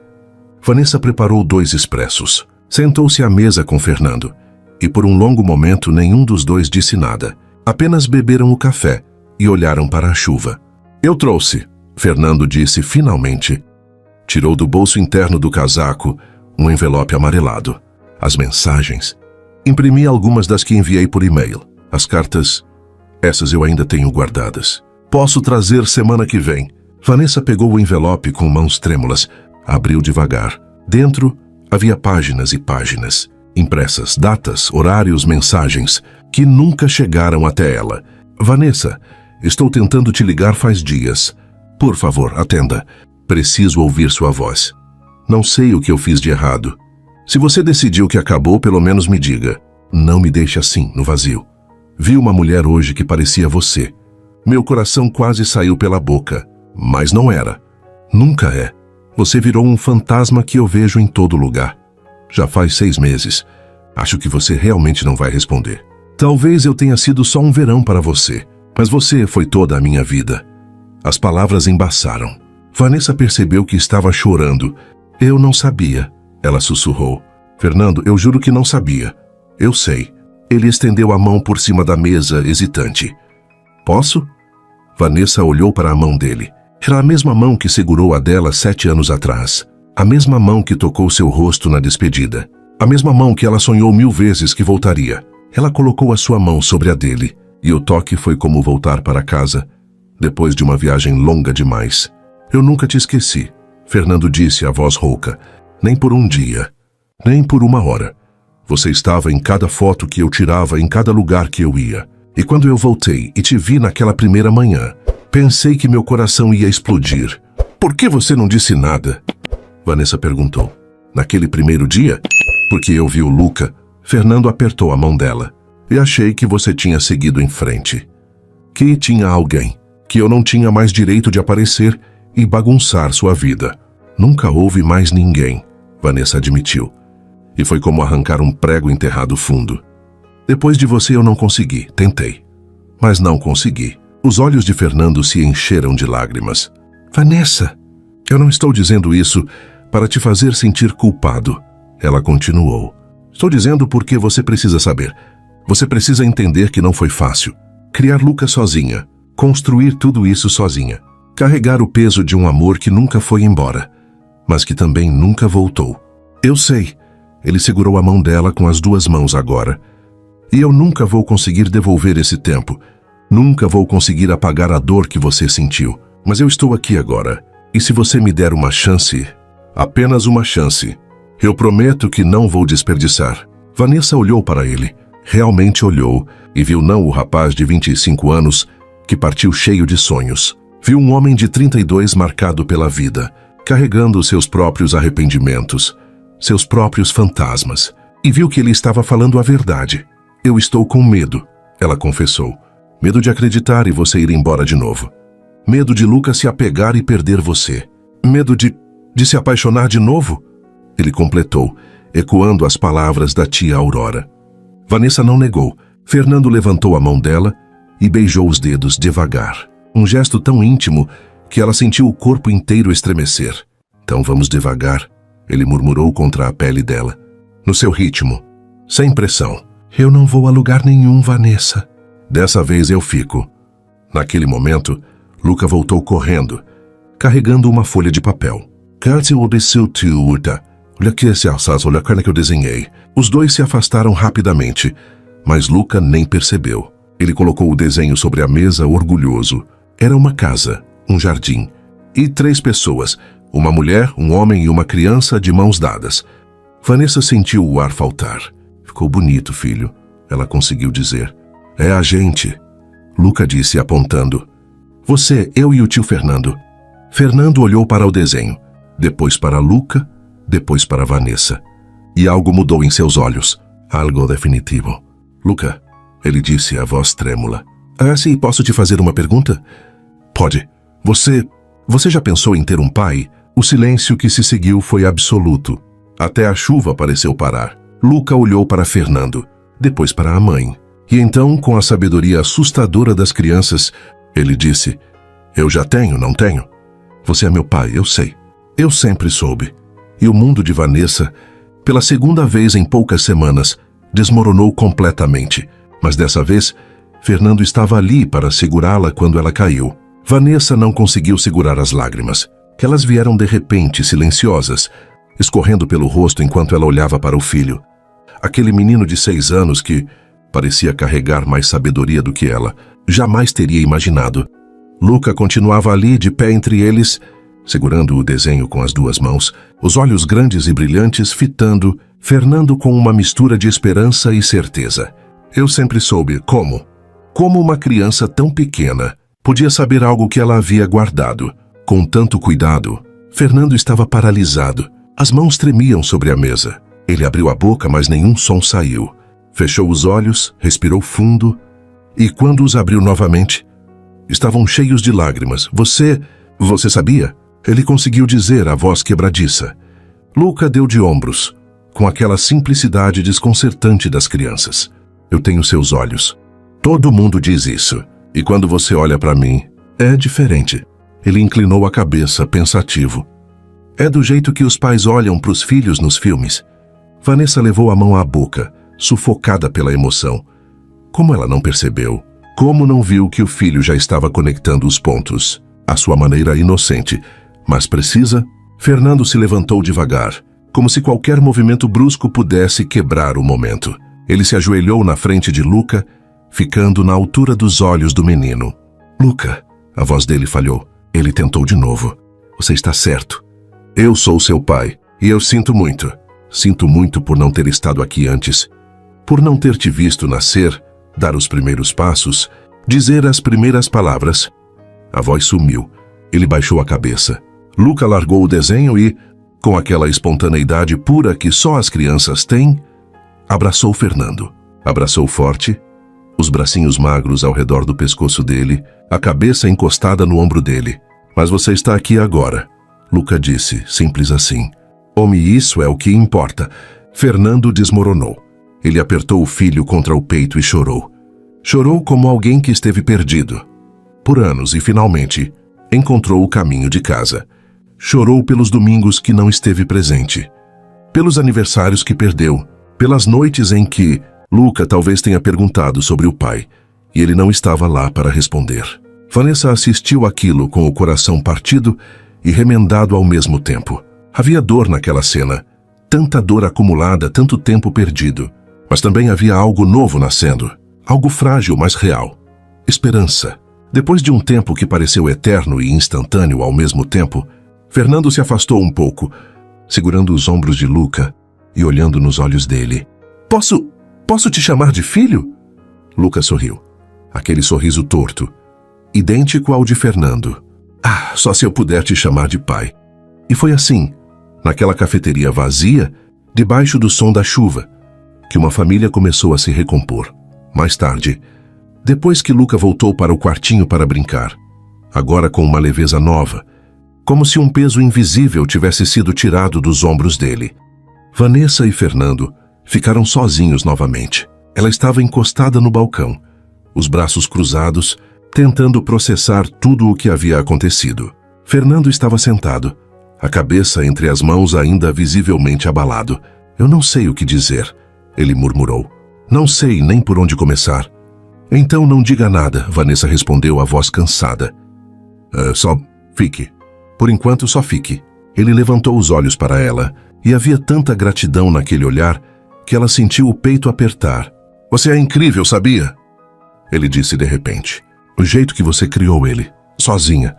Vanessa preparou 2 expressos. Sentou-se à mesa com Fernando, e por um longo momento nenhum dos dois disse nada. Apenas beberam o café e olharam para a chuva. Eu trouxe, Fernando disse finalmente. Tirou do bolso interno do casaco um envelope amarelado. As mensagens. Imprimi algumas das que enviei por e-mail. As cartas, essas eu ainda tenho guardadas. Posso trazer semana que vem. Vanessa pegou o envelope com mãos trêmulas. Abriu devagar. Dentro havia páginas e páginas. Impressas, datas, horários, mensagens, que nunca chegaram até ela. Vanessa, estou tentando te ligar faz dias. Por favor, atenda. Preciso ouvir sua voz. Não sei o que eu fiz de errado. Se você decidiu que acabou, pelo menos me diga. Não me deixe assim, no vazio. Vi uma mulher hoje que parecia você. Meu coração quase saiu pela boca, mas não era. Nunca é. Você virou um fantasma que eu vejo em todo lugar. Já faz 6 meses. Acho que você realmente não vai responder. Talvez eu tenha sido só um verão para você, mas você foi toda a minha vida. As palavras embaçaram. Vanessa percebeu que estava chorando. Eu não sabia, ela sussurrou. Fernando, eu juro que não sabia. Eu sei. Ele estendeu a mão por cima da mesa, hesitante. Posso? Vanessa olhou para a mão dele. Era a mesma mão que segurou a dela 7 anos atrás. A mesma mão que tocou seu rosto na despedida. A mesma mão que ela sonhou 1000 vezes que voltaria. Ela colocou a sua mão sobre a dele, e o toque foi como voltar para casa, depois de uma viagem longa demais. Eu nunca te esqueci, Fernando disse, a voz rouca. Nem por um dia, nem por uma hora. Você estava em cada foto que eu tirava, em cada lugar que eu ia. E quando eu voltei e te vi naquela primeira manhã, pensei que meu coração ia explodir. Por que você não disse nada? Vanessa perguntou. Naquele primeiro dia? Porque eu vi o Luca. Fernando apertou a mão dela. E achei que você tinha seguido em frente. Que tinha alguém. Que eu não tinha mais direito de aparecer e bagunçar sua vida. Nunca houve mais ninguém, Vanessa admitiu. E foi como arrancar um prego enterrado fundo. Depois de você eu não consegui, tentei. Mas não consegui. Os olhos de Fernando se encheram de lágrimas. Vanessa, eu não estou dizendo isso para te fazer sentir culpado. Ela continuou. Estou dizendo porque você precisa saber. Você precisa entender que não foi fácil. Criar Luca sozinha. Construir tudo isso sozinha. Carregar o peso de um amor que nunca foi embora, mas que também nunca voltou. Eu sei. Ele segurou a mão dela com as 2 mãos agora. E eu nunca vou conseguir devolver esse tempo. Nunca vou conseguir apagar a dor que você sentiu. Mas eu estou aqui agora. E se você me der uma chance, apenas uma chance, eu prometo que não vou desperdiçar. Vanessa olhou para ele. Realmente olhou e viu não o rapaz de 25 anos que partiu cheio de sonhos. Viu um homem de 32 marcado pela vida, carregando seus próprios arrependimentos, seus próprios fantasmas. E viu que ele estava falando a verdade. Eu estou com medo, ela confessou. Medo de acreditar e você ir embora de novo. Medo de Lucas se apegar e perder você. Medo de se apaixonar de novo? Ele completou, ecoando as palavras da tia Aurora. Vanessa não negou. Fernando levantou a mão dela e beijou os dedos devagar. Um gesto tão íntimo que ela sentiu o corpo inteiro estremecer. Então vamos devagar, ele murmurou contra a pele dela. No seu ritmo, sem pressão. Eu não vou a lugar nenhum, Vanessa. Dessa vez eu fico. Naquele momento, Luca voltou correndo, carregando uma folha de papel. Cátia obedeceu Tiurta. Olha aqui esse assaz, olha a carne que eu desenhei. Os dois se afastaram rapidamente, mas Luca nem percebeu. Ele colocou o desenho sobre a mesa orgulhoso. Era uma casa, um jardim, e 3 pessoas, uma mulher, um homem e uma criança de mãos dadas. Vanessa sentiu o ar faltar. Ficou bonito, filho, ela conseguiu dizer. É a gente, Luca disse apontando. Você, eu e o tio Fernando. Fernando olhou para o desenho, depois para Luca, depois para Vanessa. E algo mudou em seus olhos. Algo definitivo. Luca, ele disse, a voz trêmula. Sim, posso te fazer uma pergunta? Pode. Você já pensou em ter um pai? O silêncio que se seguiu foi absoluto. Até a chuva pareceu parar. Luca olhou para Fernando, depois para a mãe. E então, com a sabedoria assustadora das crianças, ele disse, eu já tenho, não tenho? Você é meu pai, eu sei. Eu sempre soube. E o mundo de Vanessa, pela segunda vez em poucas semanas, desmoronou completamente. Mas dessa vez, Fernando estava ali para segurá-la quando ela caiu. Vanessa não conseguiu segurar as lágrimas. Elas vieram de repente, silenciosas, escorrendo pelo rosto enquanto ela olhava para o filho. Aquele menino de 6 anos que parecia carregar mais sabedoria do que ela, jamais teria imaginado. Luca continuava ali, de pé entre eles, segurando o desenho com as 2 mãos, os olhos grandes e brilhantes fitando Fernando com uma mistura de esperança e certeza. Eu sempre soube como. Como uma criança tão pequena podia saber algo que ela havia guardado. Com tanto cuidado, Fernando estava paralisado. As mãos tremiam sobre a mesa. Ele abriu a boca, mas nenhum som saiu. Fechou os olhos, respirou fundo, e quando os abriu novamente, estavam cheios de lágrimas. Você sabia? Ele conseguiu dizer, a voz quebradiça. Luca deu de ombros, com aquela simplicidade desconcertante das crianças. Eu tenho seus olhos. Todo mundo diz isso. E quando você olha para mim, é diferente. Ele inclinou a cabeça, pensativo. É do jeito que os pais olham para os filhos nos filmes. Vanessa levou a mão à boca, sufocada pela emoção. Como ela não percebeu? Como não viu que o filho já estava conectando os pontos? À sua maneira inocente, mas precisa, Fernando se levantou devagar, como se qualquer movimento brusco pudesse quebrar o momento. Ele se ajoelhou na frente de Luca, ficando na altura dos olhos do menino. Luca, a voz dele falhou. Ele tentou de novo. Você está certo. Eu sou seu pai, e eu sinto muito. Sinto muito por não ter estado aqui antes. Por não ter te visto nascer, dar os primeiros passos, dizer as primeiras palavras. A voz sumiu. Ele baixou a cabeça. Luca largou o desenho e, com aquela espontaneidade pura que só as crianças têm, abraçou Fernando. Abraçou forte, os bracinhos magros ao redor do pescoço dele, a cabeça encostada no ombro dele. Mas você está aqui agora, Luca disse, simples assim. Homem, isso é o que importa. Fernando desmoronou. Ele apertou o filho contra o peito e chorou. Chorou como alguém que esteve perdido. Por anos e, finalmente, encontrou o caminho de casa. Chorou pelos domingos que não esteve presente. Pelos aniversários que perdeu. Pelas noites em que Luca talvez tenha perguntado sobre o pai, e ele não estava lá para responder. Vanessa assistiu àquilo com o coração partido e remendado ao mesmo tempo. Havia dor naquela cena, tanta dor acumulada, tanto tempo perdido. Mas também havia algo novo nascendo, algo frágil, mas real. Esperança. Depois de um tempo que pareceu eterno e instantâneo ao mesmo tempo, Fernando se afastou um pouco, segurando os ombros de Luca e olhando nos olhos dele. Posso te chamar de filho? Luca sorriu. Aquele sorriso torto, idêntico ao de Fernando. Só se eu puder te chamar de pai. E foi assim, naquela cafeteria vazia, debaixo do som da chuva, que uma família começou a se recompor. Mais tarde, depois que Luca voltou para o quartinho para brincar, agora com uma leveza nova, como se um peso invisível tivesse sido tirado dos ombros dele. Vanessa e Fernando ficaram sozinhos novamente. Ela estava encostada no balcão, os braços cruzados, tentando processar tudo o que havia acontecido. Fernando estava sentado, a cabeça entre as mãos ainda visivelmente abalado. Eu não sei o que dizer, ele murmurou. Não sei nem por onde começar. Então não diga nada, Vanessa respondeu, a voz cansada. Só fique. Por enquanto, só fique. Ele levantou os olhos para ela, e havia tanta gratidão naquele olhar que ela sentiu o peito apertar. Você é incrível, sabia? Ele disse de repente. O jeito que você criou ele, sozinha.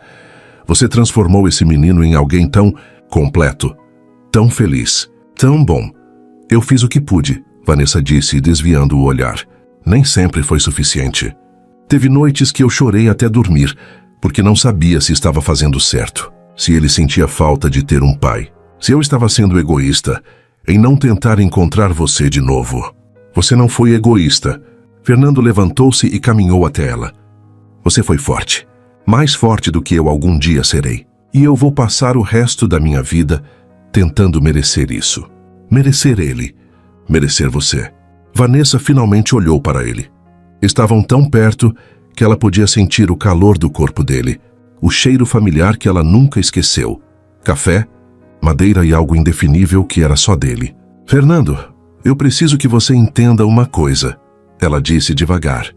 Você transformou esse menino em alguém tão completo, tão feliz, tão bom. Eu fiz o que pude, Vanessa disse, desviando o olhar. Nem sempre foi suficiente. Teve noites que eu chorei até dormir, porque não sabia se estava fazendo certo, se ele sentia falta de ter um pai, se eu estava sendo egoísta em não tentar encontrar você de novo. Você não foi egoísta. Fernando levantou-se e caminhou até ela. Você foi forte, mais forte do que eu algum dia serei. E eu vou passar o resto da minha vida tentando merecer isso. Merecer ele, merecer você. Vanessa finalmente olhou para ele. Estavam tão perto que ela podia sentir o calor do corpo dele, o cheiro familiar que ela nunca esqueceu. Café, madeira e algo indefinível que era só dele. Fernando, eu preciso que você entenda uma coisa, ela disse devagar.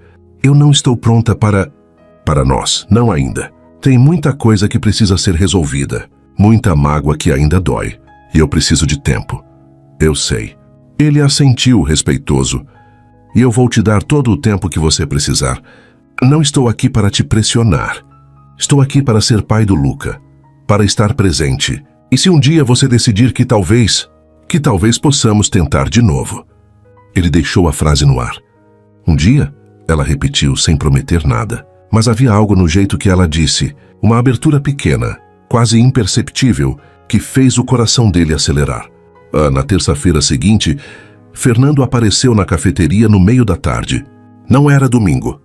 Eu não estou pronta para nós, não ainda. Tem muita coisa que precisa ser resolvida, muita mágoa que ainda dói, e eu preciso de tempo. Eu sei. Ele assentiu respeitoso. E eu vou te dar todo o tempo que você precisar. Não estou aqui para te pressionar. Estou aqui para ser pai do Luca, para estar presente. E se um dia você decidir que talvez possamos tentar de novo. Ele deixou a frase no ar. Um dia, ela repetiu sem prometer nada. Mas havia algo no jeito que ela disse, uma abertura pequena, quase imperceptível, que fez o coração dele acelerar. Na terça-feira seguinte, Fernando apareceu na cafeteria no meio da tarde. Não era domingo.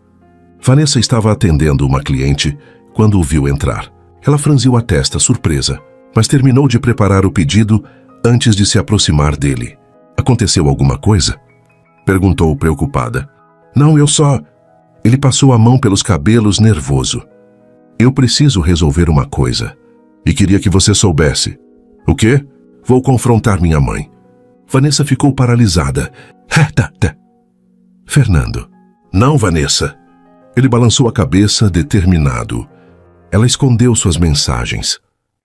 Vanessa estava atendendo uma cliente quando o viu entrar. Ela franziu a testa, surpresa, mas terminou de preparar o pedido antes de se aproximar dele. Aconteceu alguma coisa? Perguntou preocupada. Não, eu só... Ele passou a mão pelos cabelos, nervoso. Eu preciso resolver uma coisa. E queria que você soubesse. O quê? Vou confrontar minha mãe. Vanessa ficou paralisada. Fernando. Não, Vanessa. Ele balançou a cabeça, determinado. Ela escondeu suas mensagens.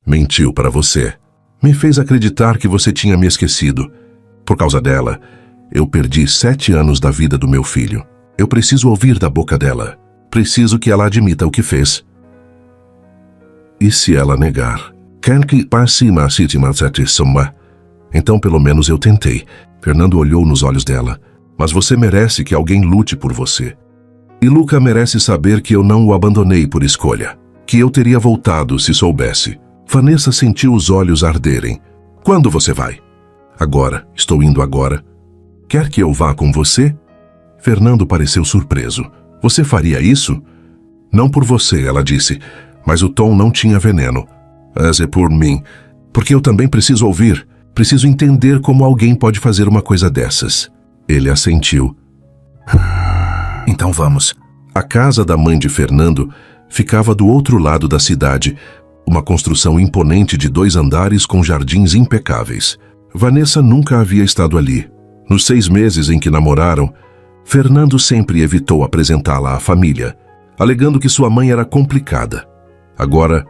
Mentiu para você. Me fez acreditar que você tinha me esquecido. Por causa dela, eu perdi 7 anos da vida do meu filho. Eu preciso ouvir da boca dela. Preciso que ela admita o que fez. E se ela negar? Então pelo menos eu tentei. Fernando olhou nos olhos dela. Mas você merece que alguém lute por você. E Luca merece saber que eu não o abandonei por escolha. Que eu teria voltado se soubesse. Vanessa sentiu os olhos arderem. Quando você vai? Agora. Estou indo agora. Quer que eu vá com você? Fernando pareceu surpreso. Você faria isso? Não por você, ela disse. Mas o tom não tinha veneno. É por mim. Porque eu também preciso ouvir. Preciso entender como alguém pode fazer uma coisa dessas. Ele assentiu. Então vamos. A casa da mãe de Fernando ficava do outro lado da cidade. Uma construção imponente de 2 andares com jardins impecáveis. Vanessa nunca havia estado ali. Nos 6 meses em que namoraram, Fernando sempre evitou apresentá-la à família, alegando que sua mãe era complicada. Agora,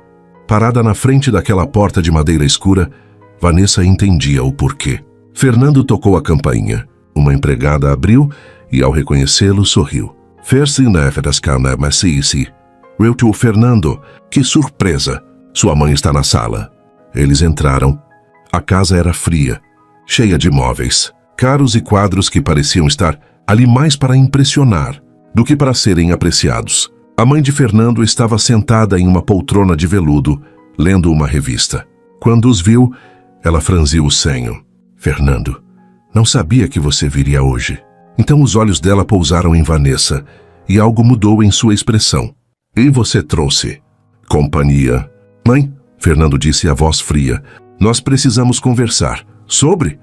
parada na frente daquela porta de madeira escura, Vanessa entendia o porquê. Fernando tocou a campainha. Uma empregada abriu e, ao reconhecê-lo, sorriu. Fernando, que surpresa! Sua mãe está na sala. Eles entraram. A casa era fria, cheia de móveis, caros e quadros que pareciam estar ali mais para impressionar do que para serem apreciados. A mãe de Fernando estava sentada em uma poltrona de veludo, lendo uma revista. Quando os viu, ela franziu o senho. Fernando, não sabia que você viria hoje. Então os olhos dela pousaram em Vanessa e algo mudou em sua expressão. E você trouxe companhia? Mãe, Fernando disse a voz fria, nós precisamos conversar. Sobre?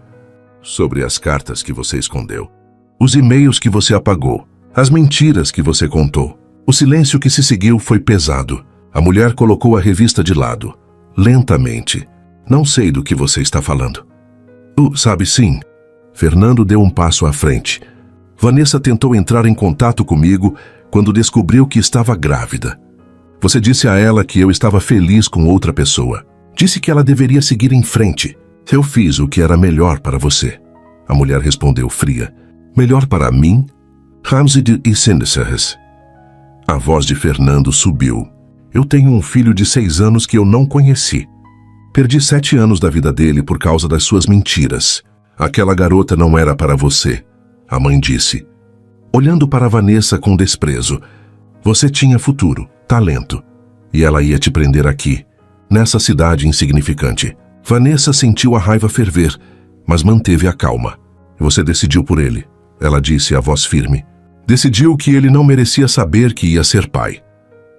Sobre as cartas que você escondeu. Os e-mails que você apagou. As mentiras que você contou. O silêncio que se seguiu foi pesado. A mulher colocou a revista de lado. Lentamente. Não sei do que você está falando. Sabe sim. Fernando deu um passo à frente. Vanessa tentou entrar em contato comigo quando descobriu que estava grávida. Você disse a ela que eu estava feliz com outra pessoa. Disse que ela deveria seguir em frente. Eu fiz o que era melhor para você. A mulher respondeu fria. Melhor para mim? Ramsed e Sindesses. A voz de Fernando subiu. Eu tenho um filho de 6 anos que eu não conheci. Perdi 7 anos da vida dele por causa das suas mentiras. Aquela garota não era para você, a mãe disse. Olhando para Vanessa com desprezo. Você tinha futuro, talento. E ela ia te prender aqui, nessa cidade insignificante. Vanessa sentiu a raiva ferver, mas manteve a calma. Você decidiu por ele, ela disse a voz firme. Decidiu que ele não merecia saber que ia ser pai.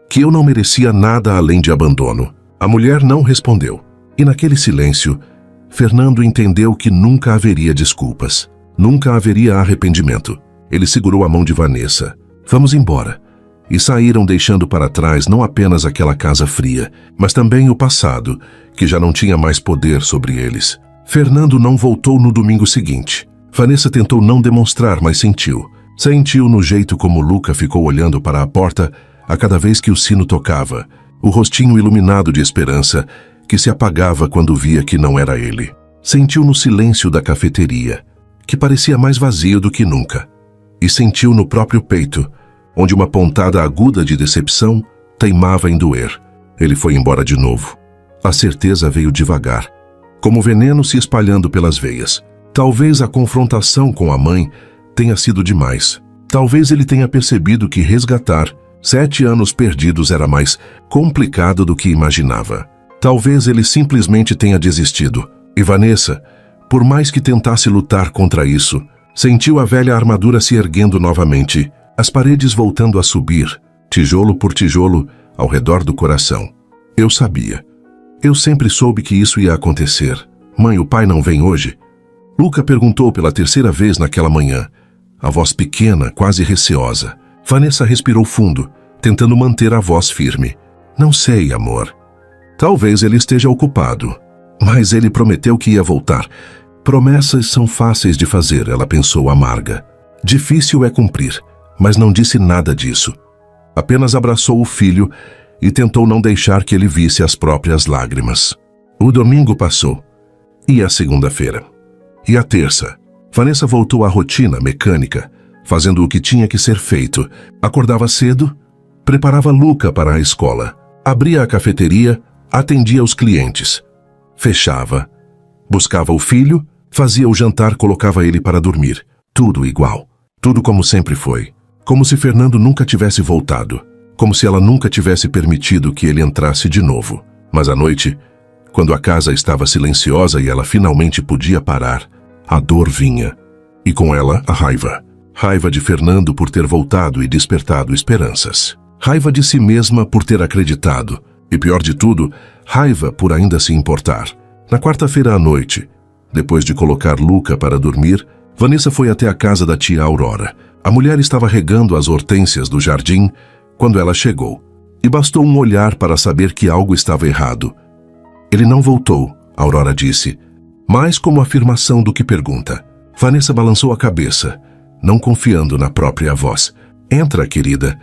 Que eu não merecia nada além de abandono. A mulher não respondeu. E naquele silêncio, Fernando entendeu que nunca haveria desculpas. Nunca haveria arrependimento. Ele segurou a mão de Vanessa. Vamos embora. E saíram deixando para trás não apenas aquela casa fria, mas também o passado, que já não tinha mais poder sobre eles. Fernando não voltou no domingo seguinte. Vanessa tentou não demonstrar, mas sentiu. Sentiu no jeito como Luca ficou olhando para a porta a cada vez que o sino tocava, o rostinho iluminado de esperança que se apagava quando via que não era ele. Sentiu no silêncio da cafeteria, que parecia mais vazio do que nunca. E sentiu no próprio peito, onde uma pontada aguda de decepção teimava em doer. Ele foi embora de novo. A certeza veio devagar, como veneno se espalhando pelas veias. Talvez a confrontação com a mãe tenha sido demais. Talvez ele tenha percebido que resgatar 7 anos perdidos era mais complicado do que imaginava. Talvez ele simplesmente tenha desistido. E Vanessa, por mais que tentasse lutar contra isso, sentiu a velha armadura se erguendo novamente, as paredes voltando a subir, tijolo por tijolo, ao redor do coração. Eu sabia. Eu sempre soube que isso ia acontecer. Mãe, o pai não vem hoje? Luca perguntou pela 3ª vez naquela manhã, a voz pequena, quase receosa. Vanessa respirou fundo, tentando manter a voz firme. Não sei, amor. Talvez ele esteja ocupado. Mas ele prometeu que ia voltar. Promessas são fáceis de fazer, ela pensou amarga. Difícil é cumprir, mas não disse nada disso. Apenas abraçou o filho e tentou não deixar que ele visse as próprias lágrimas. O domingo passou. E a segunda-feira. E a terça. Vanessa voltou à rotina mecânica, fazendo o que tinha que ser feito. Acordava cedo, preparava Luca para a escola, abria a cafeteria, atendia os clientes, fechava, buscava o filho, fazia o jantar, colocava ele para dormir. Tudo igual. Tudo como sempre foi. Como se Fernando nunca tivesse voltado. Como se ela nunca tivesse permitido que ele entrasse de novo. Mas à noite, quando a casa estava silenciosa e ela finalmente podia parar, a dor vinha. E com ela, a raiva. Raiva de Fernando por ter voltado e despertado esperanças. Raiva de si mesma por ter acreditado. E pior de tudo, raiva por ainda se importar. Na quarta-feira à noite, depois de colocar Luca para dormir, Vanessa foi até a casa da tia Aurora. A mulher estava regando as hortênsias do jardim quando ela chegou. E bastou um olhar para saber que algo estava errado. Ele não voltou, Aurora disse, mais como afirmação do que pergunta. Vanessa balançou a cabeça, não confiando na própria voz. Entra, querida,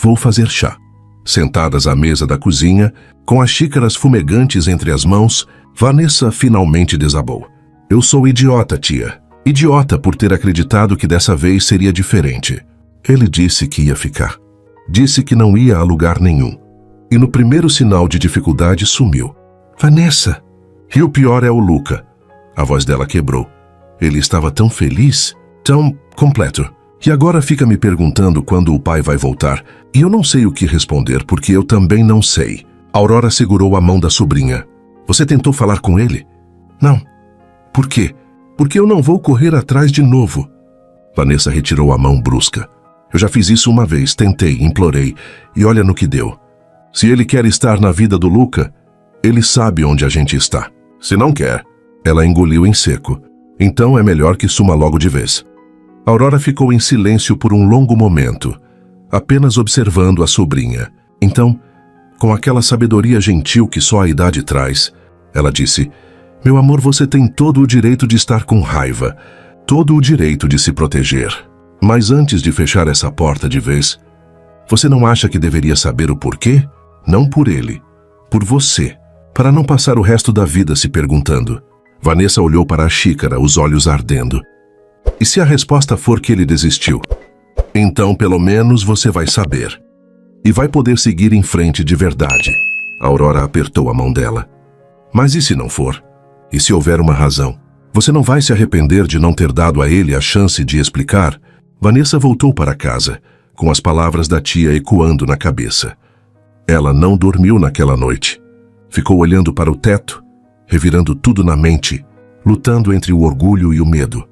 vou fazer chá. Sentadas à mesa da cozinha, com as xícaras fumegantes entre as mãos, Vanessa finalmente desabou. Eu sou idiota, tia. Idiota por ter acreditado que dessa vez seria diferente. Ele disse que ia ficar. Disse que não ia a lugar nenhum. E no primeiro sinal de dificuldade sumiu. Vanessa! E o pior é o Luca. A voz dela quebrou. Ele estava tão feliz, tão completo. E agora fica me perguntando quando o pai vai voltar. E eu não sei o que responder, porque eu também não sei. Aurora segurou a mão da sobrinha. Você tentou falar com ele? Não. Por quê? Porque eu não vou correr atrás de novo. Vanessa retirou a mão brusca. Eu já fiz isso uma vez, tentei, implorei, e olha no que deu. Se ele quer estar na vida do Luca, ele sabe onde a gente está. Se não quer, ela engoliu em seco. Então é melhor que suma logo de vez. Aurora ficou em silêncio por um longo momento, apenas observando a sobrinha. Então, com aquela sabedoria gentil que só a idade traz, ela disse, meu amor, você tem todo o direito de estar com raiva, todo o direito de se proteger. Mas antes de fechar essa porta de vez, você não acha que deveria saber o porquê? Não por ele, por você. para não passar o resto da vida se perguntando. Vanessa olhou para a xícara, os olhos ardendo. E se a resposta for que ele desistiu? Então, pelo menos, você vai saber. E vai poder seguir em frente de verdade. Aurora apertou a mão dela. Mas e se não for? E se houver uma razão? Você não vai se arrepender de não ter dado a ele a chance de explicar? Vanessa voltou para casa, com as palavras da tia ecoando na cabeça. Ela não dormiu naquela noite. Ficou olhando para o teto, revirando tudo na mente, lutando entre o orgulho e o medo.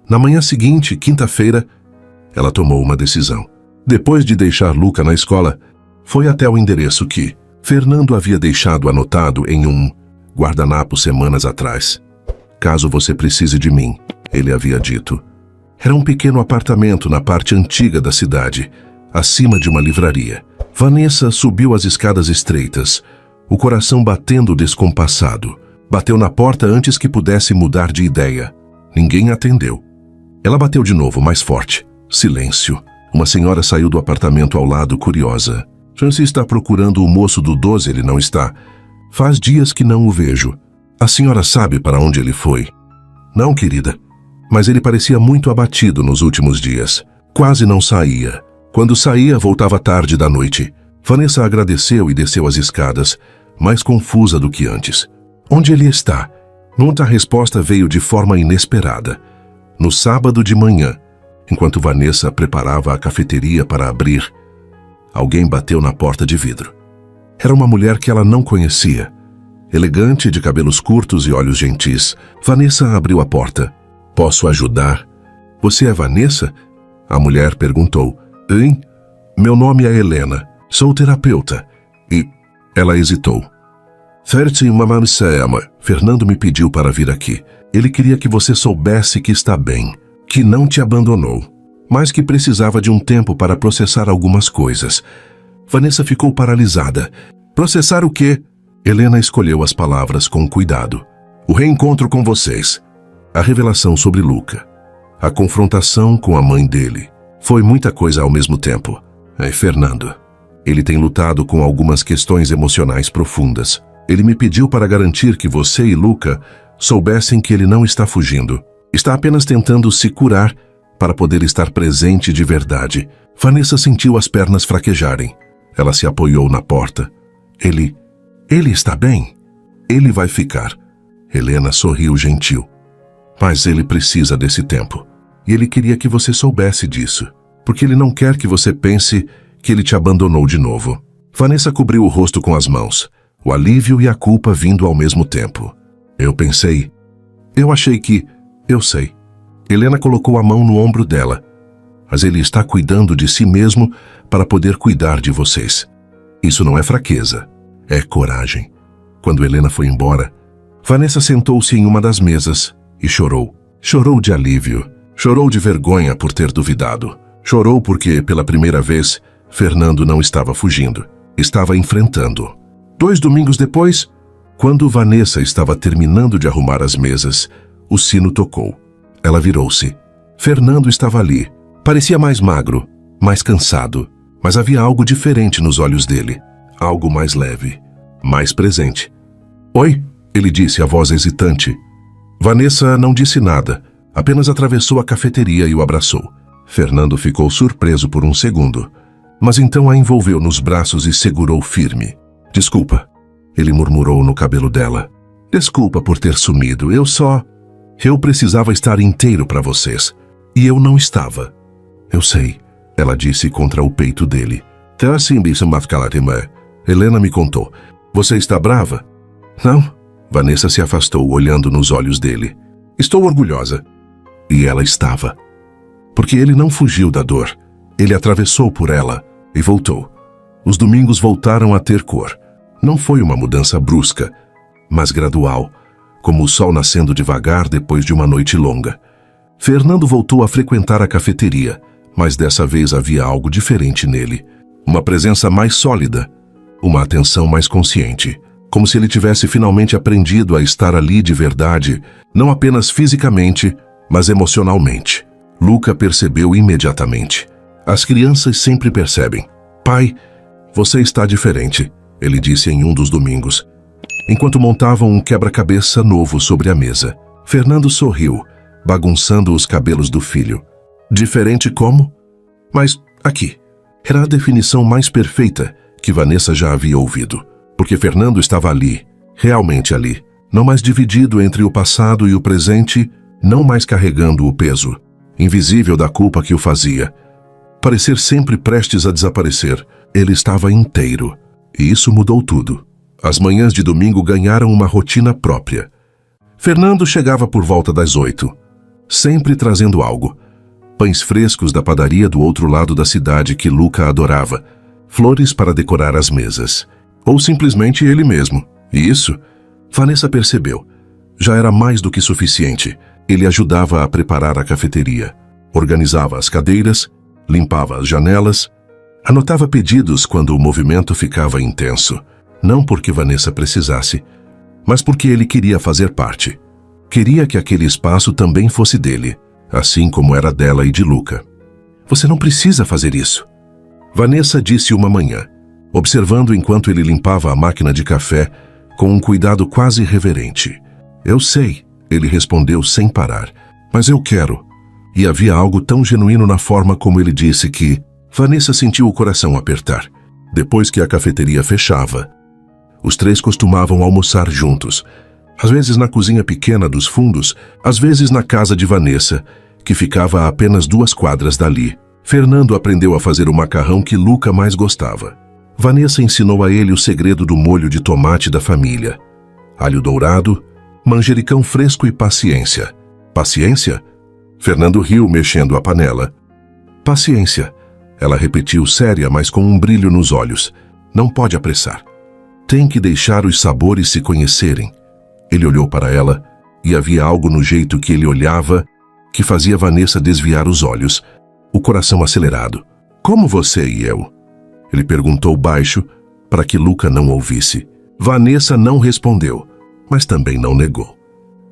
Na manhã seguinte, quinta-feira, ela tomou uma decisão. Depois de deixar Luca na escola, foi até o endereço que Fernando havia deixado anotado em um guardanapo semanas atrás. Caso você precise de mim, ele havia dito. Era um pequeno apartamento na parte antiga da cidade, acima de uma livraria. Vanessa subiu as escadas estreitas, o coração batendo descompassado. Bateu na porta antes que pudesse mudar de ideia. Ninguém atendeu. Ela bateu de novo, mais forte. Silêncio. Uma senhora saiu do apartamento ao lado, curiosa. Chance está procurando o moço do 12, ele não está. Faz dias que não o vejo. A senhora sabe para onde ele foi? Não, querida. Mas ele parecia muito abatido nos últimos dias. Quase não saía. Quando saía, voltava tarde da noite. Vanessa agradeceu e desceu as escadas, mais confusa do que antes. Onde ele está? Outra resposta veio de forma inesperada. No sábado de manhã, enquanto Vanessa preparava a cafeteria para abrir, alguém bateu na porta de vidro. Era uma mulher que ela não conhecia. Elegante, de cabelos curtos e olhos gentis, Vanessa abriu a porta. Posso ajudar? Você é Vanessa? A mulher perguntou. Hein? Meu nome é Helena. Sou terapeuta. E ela hesitou. Fernando me pediu para vir aqui. Ele queria que você soubesse que está bem, que não te abandonou, mas que precisava de um tempo para processar algumas coisas. Vanessa ficou paralisada. Processar o quê? Helena escolheu as palavras com cuidado. O reencontro com vocês. A revelação sobre Luca. A confrontação com a mãe dele. Foi muita coisa ao mesmo tempo. Fernando. Ele tem lutado com algumas questões emocionais profundas. Ele me pediu para garantir que você e Luca soubessem que ele não está fugindo. Está apenas tentando se curar para poder estar presente de verdade. Vanessa sentiu as pernas fraquejarem. Ela se apoiou na porta. Ele está bem? Ele vai ficar. Helena sorriu gentil. Mas ele precisa desse tempo. E ele queria que você soubesse disso. Porque ele não quer que você pense que ele te abandonou de novo. Vanessa cobriu o rosto com as mãos. O alívio e a culpa vindo ao mesmo tempo. Eu achei que... Eu sei. Helena colocou a mão no ombro dela. Mas ele está cuidando de si mesmo para poder cuidar de vocês. Isso não é fraqueza. É coragem. Quando Helena foi embora, Vanessa sentou-se em uma das mesas e chorou. Chorou de alívio. Chorou de vergonha por ter duvidado. Chorou porque, pela primeira vez, Fernando não estava fugindo. Estava enfrentando. 2 domingos depois, quando Vanessa estava terminando de arrumar as mesas, o sino tocou. Ela virou-se. Fernando estava ali. Parecia mais magro, mais cansado, mas havia algo diferente nos olhos dele. Algo mais leve, mais presente. Oi, ele disse, a voz hesitante. Vanessa não disse nada, apenas atravessou a cafeteria e o abraçou. Fernando ficou surpreso por um segundo, mas então a envolveu nos braços e segurou firme. Desculpa, ele murmurou no cabelo dela. Desculpa por ter sumido, eu precisava estar inteiro para vocês. E eu não estava. Eu sei, ela disse contra o peito dele. Helena me contou. Você está brava? Não. Vanessa se afastou, olhando nos olhos dele. Estou orgulhosa. E ela estava. Porque ele não fugiu da dor. Ele atravessou por ela e voltou. Os domingos voltaram a ter cor. Não foi uma mudança brusca, mas gradual, como o sol nascendo devagar depois de uma noite longa. Fernando voltou a frequentar a cafeteria, mas dessa vez havia algo diferente nele. Uma presença mais sólida, uma atenção mais consciente, como se ele tivesse finalmente aprendido a estar ali de verdade, não apenas fisicamente, mas emocionalmente. Luca percebeu imediatamente. As crianças sempre percebem. Pai, você está diferente, ele disse em um dos domingos. enquanto montavam um quebra-cabeça novo sobre a mesa. Fernando sorriu, bagunçando os cabelos do filho. Diferente como? Mas aqui. Era a definição mais perfeita que Vanessa já havia ouvido. Porque Fernando estava ali, realmente ali. Não mais dividido entre o passado e o presente, não mais carregando o peso invisível da culpa que o fazia parecer sempre prestes a desaparecer. Ele estava inteiro. E isso mudou tudo. As manhãs de domingo ganharam uma rotina própria. Fernando chegava por volta das 8, sempre trazendo algo. Pães frescos da padaria do outro lado da cidade que Luca adorava, flores para decorar as mesas. Ou simplesmente ele mesmo. E isso, Vanessa percebeu, já era mais do que suficiente. Ele ajudava a preparar a cafeteria, organizava as cadeiras, limpava as janelas, anotava pedidos quando o movimento ficava intenso. Não porque Vanessa precisasse, mas porque ele queria fazer parte. Queria que aquele espaço também fosse dele, assim como era dela e de Luca. Você não precisa fazer isso, Vanessa disse uma manhã, observando enquanto ele limpava a máquina de café com um cuidado quase reverente. Eu sei, ele respondeu sem parar, mas eu quero. E havia algo tão genuíno na forma como ele disse que Vanessa sentiu o coração apertar. Depois que a cafeteria fechava, os três costumavam almoçar juntos, às vezes na cozinha pequena dos fundos, às vezes na casa de Vanessa, que ficava a apenas 2 quadras dali. Fernando aprendeu a fazer o macarrão que Luca mais gostava. Vanessa ensinou a ele o segredo do molho de tomate da família. Alho dourado, manjericão fresco e paciência. Paciência? Fernando riu mexendo a panela. Paciência, ela repetiu séria, mas com um brilho nos olhos. Não pode apressar. Tem que deixar os sabores se conhecerem. Ele olhou para ela e havia algo no jeito que ele olhava que fazia Vanessa desviar os olhos, o coração acelerado. Como você e eu? Ele perguntou baixo para que Luca não ouvisse. Vanessa não respondeu, mas também não negou.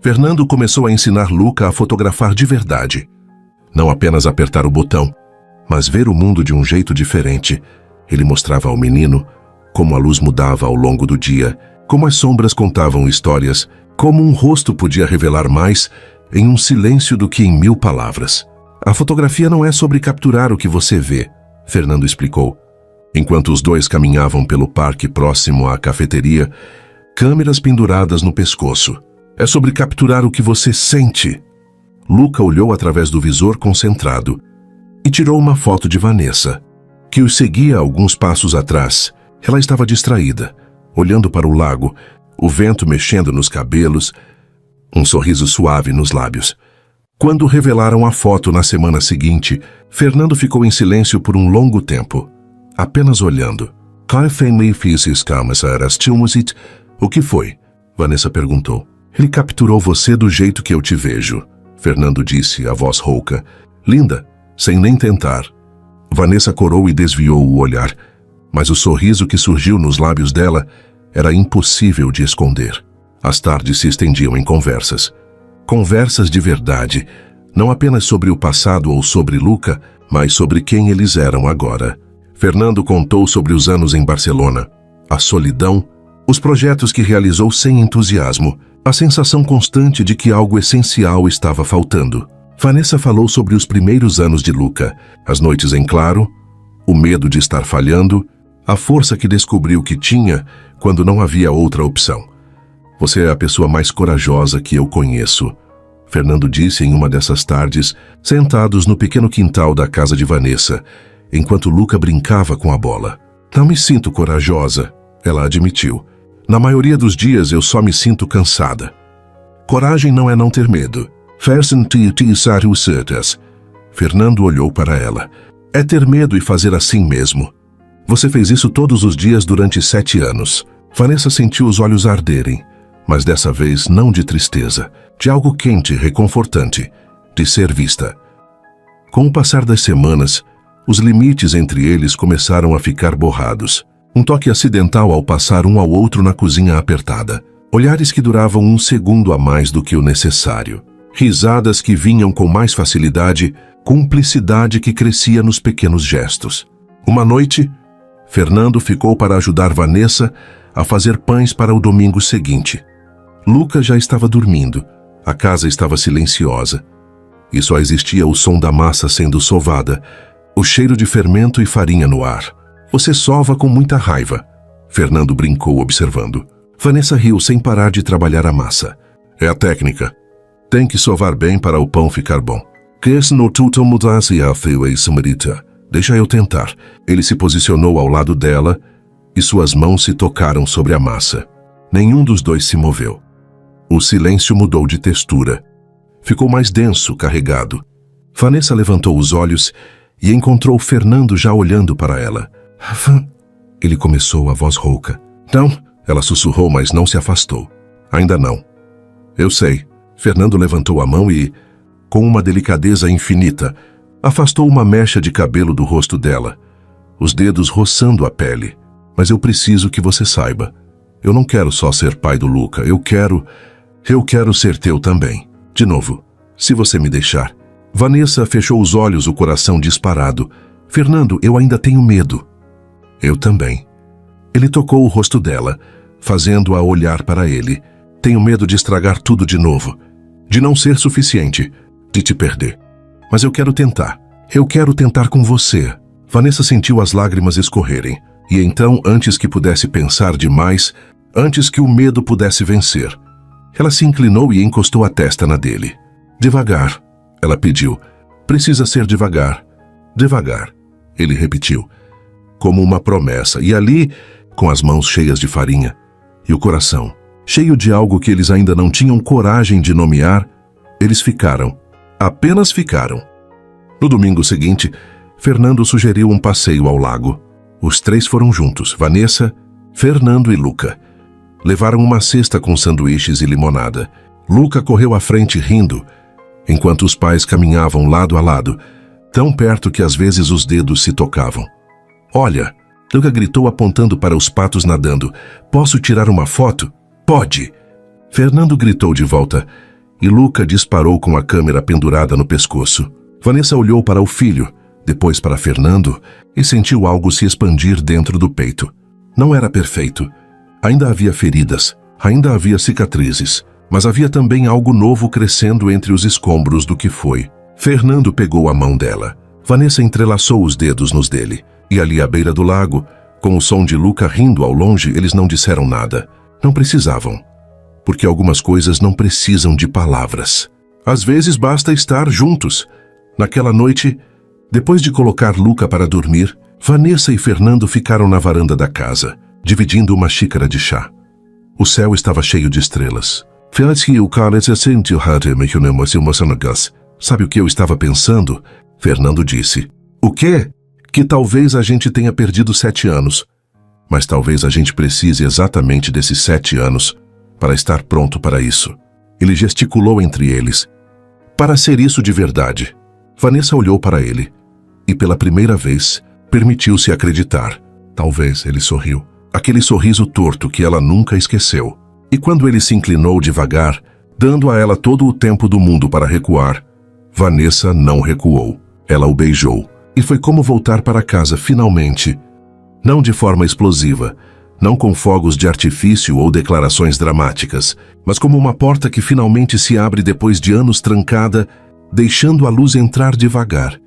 Fernando começou a ensinar Luca a fotografar de verdade. Não apenas apertar o botão, mas ver o mundo de um jeito diferente. Ele mostrava ao menino como a luz mudava ao longo do dia, como as sombras contavam histórias, como um rosto podia revelar mais em um silêncio do que em 1000 palavras. A fotografia não é sobre capturar o que você vê, Fernando explicou. Enquanto os dois caminhavam pelo parque próximo à cafeteria, câmeras penduradas no pescoço. É sobre capturar o que você sente. Luca olhou através do visor concentrado e tirou uma foto de Vanessa, que os seguia alguns passos atrás. Ela estava distraída, olhando para o lago, o vento mexendo nos cabelos, um sorriso suave nos lábios. Quando revelaram a foto na semana seguinte, Fernando ficou em silêncio por um longo tempo, apenas olhando. O que foi? Vanessa perguntou. Ele capturou você do jeito que eu te vejo, Fernando disse, a voz rouca. Linda, sem nem tentar. Vanessa corou e desviou o olhar, mas o sorriso que surgiu nos lábios dela era impossível de esconder. As tardes se estendiam em conversas. Conversas de verdade, não apenas sobre o passado ou sobre Luca, mas sobre quem eles eram agora. Fernando contou sobre os anos em Barcelona, a solidão, os projetos que realizou sem entusiasmo, a sensação constante de que algo essencial estava faltando. Vanessa falou sobre os primeiros anos de Luca, as noites em claro, o medo de estar falhando, a força que descobriu que tinha quando não havia outra opção. Você é a pessoa mais corajosa que eu conheço, Fernando disse em uma dessas tardes, sentados no pequeno quintal da casa de Vanessa, enquanto Luca brincava com a bola. Não me sinto corajosa, ela admitiu. Na maioria dos dias eu só me sinto cansada. Coragem não é não ter medo. Fernando olhou para ela. É ter medo e fazer assim mesmo. Você fez isso todos os dias durante 7 anos. Vanessa sentiu os olhos arderem, mas dessa vez não de tristeza, de algo quente e reconfortante, de ser vista. Com o passar das semanas, os limites entre eles começaram a ficar borrados. Um toque acidental ao passar um ao outro na cozinha apertada. Olhares que duravam 1 segundo a mais do que o necessário. Risadas que vinham com mais facilidade, cumplicidade que crescia nos pequenos gestos. Uma noite, Fernando ficou para ajudar Vanessa a fazer pães para o domingo seguinte. Luca já estava dormindo. A casa estava silenciosa. E só existia o som da massa sendo sovada, o cheiro de fermento e farinha no ar. Você sova com muita raiva, Fernando brincou observando. Vanessa riu sem parar de trabalhar a massa. É a técnica. Tem que sovar bem para o pão ficar bom. Que no tudo mudasse a feia samarita. Deixa eu tentar. Ele se posicionou ao lado dela e suas mãos se tocaram sobre a massa. Nenhum dos dois se moveu. O silêncio mudou de textura. Ficou mais denso, carregado. Vanessa levantou os olhos e encontrou Fernando já olhando para ela. Ele começou, a voz rouca. Não, ela sussurrou, mas não se afastou. Ainda não. Eu sei. Fernando levantou a mão e, com uma delicadeza infinita, afastou uma mecha de cabelo do rosto dela, os dedos roçando a pele. Mas eu preciso que você saiba. Eu não quero só ser pai do Luca, eu quero ser teu também. De novo, se você me deixar. Vanessa fechou os olhos, o coração disparado. Fernando, eu ainda tenho medo. Eu também. Ele tocou o rosto dela, fazendo-a olhar para ele. Tenho medo de estragar tudo de novo, de não ser suficiente, de te perder. Mas eu quero tentar. Eu quero tentar com você. Vanessa sentiu as lágrimas escorrerem. E então, antes que pudesse pensar demais, antes que o medo pudesse vencer, ela se inclinou e encostou a testa na dele. Devagar, ela pediu. Precisa ser devagar. Devagar, ele repetiu, como uma promessa. E ali, com as mãos cheias de farinha e o coração cheio de algo que eles ainda não tinham coragem de nomear, eles ficaram. Apenas ficaram. No domingo seguinte, Fernando sugeriu um passeio ao lago. Os três foram juntos, Vanessa, Fernando e Luca. Levaram uma cesta com sanduíches e limonada. Luca correu à frente rindo, enquanto os pais caminhavam lado a lado, tão perto que às vezes os dedos se tocavam. Olha, Luca gritou apontando para os patos nadando. Posso tirar uma foto? Pode! Fernando gritou de volta e Luca disparou com a câmera pendurada no pescoço. Vanessa olhou para o filho, depois para Fernando e sentiu algo se expandir dentro do peito. Não era perfeito. Ainda havia feridas, ainda havia cicatrizes, mas havia também algo novo crescendo entre os escombros do que foi. Fernando pegou a mão dela. Vanessa entrelaçou os dedos nos dele. E ali à beira do lago, com o som de Luca rindo ao longe, eles não disseram nada. Não precisavam. Porque algumas coisas não precisam de palavras. Às vezes basta estar juntos. Naquela noite, depois de colocar Luca para dormir, Vanessa e Fernando ficaram na varanda da casa, dividindo uma xícara de chá. O céu estava cheio de estrelas. Sabe o que eu estava pensando? Fernando disse. O quê? Que talvez a gente tenha perdido 7 anos. Mas talvez a gente precise exatamente desses 7 anos para estar pronto para isso. Ele gesticulou entre eles. Para ser isso de verdade. Vanessa olhou para ele e, pela primeira vez, permitiu-se acreditar. Talvez ele sorriu. Aquele sorriso torto que ela nunca esqueceu. E quando ele se inclinou devagar, dando a ela todo o tempo do mundo para recuar, Vanessa não recuou. Ela o beijou. E foi como voltar para casa finalmente. Não de forma explosiva, não com fogos de artifício ou declarações dramáticas, mas como uma porta que finalmente se abre depois de anos trancada, deixando a luz entrar devagar,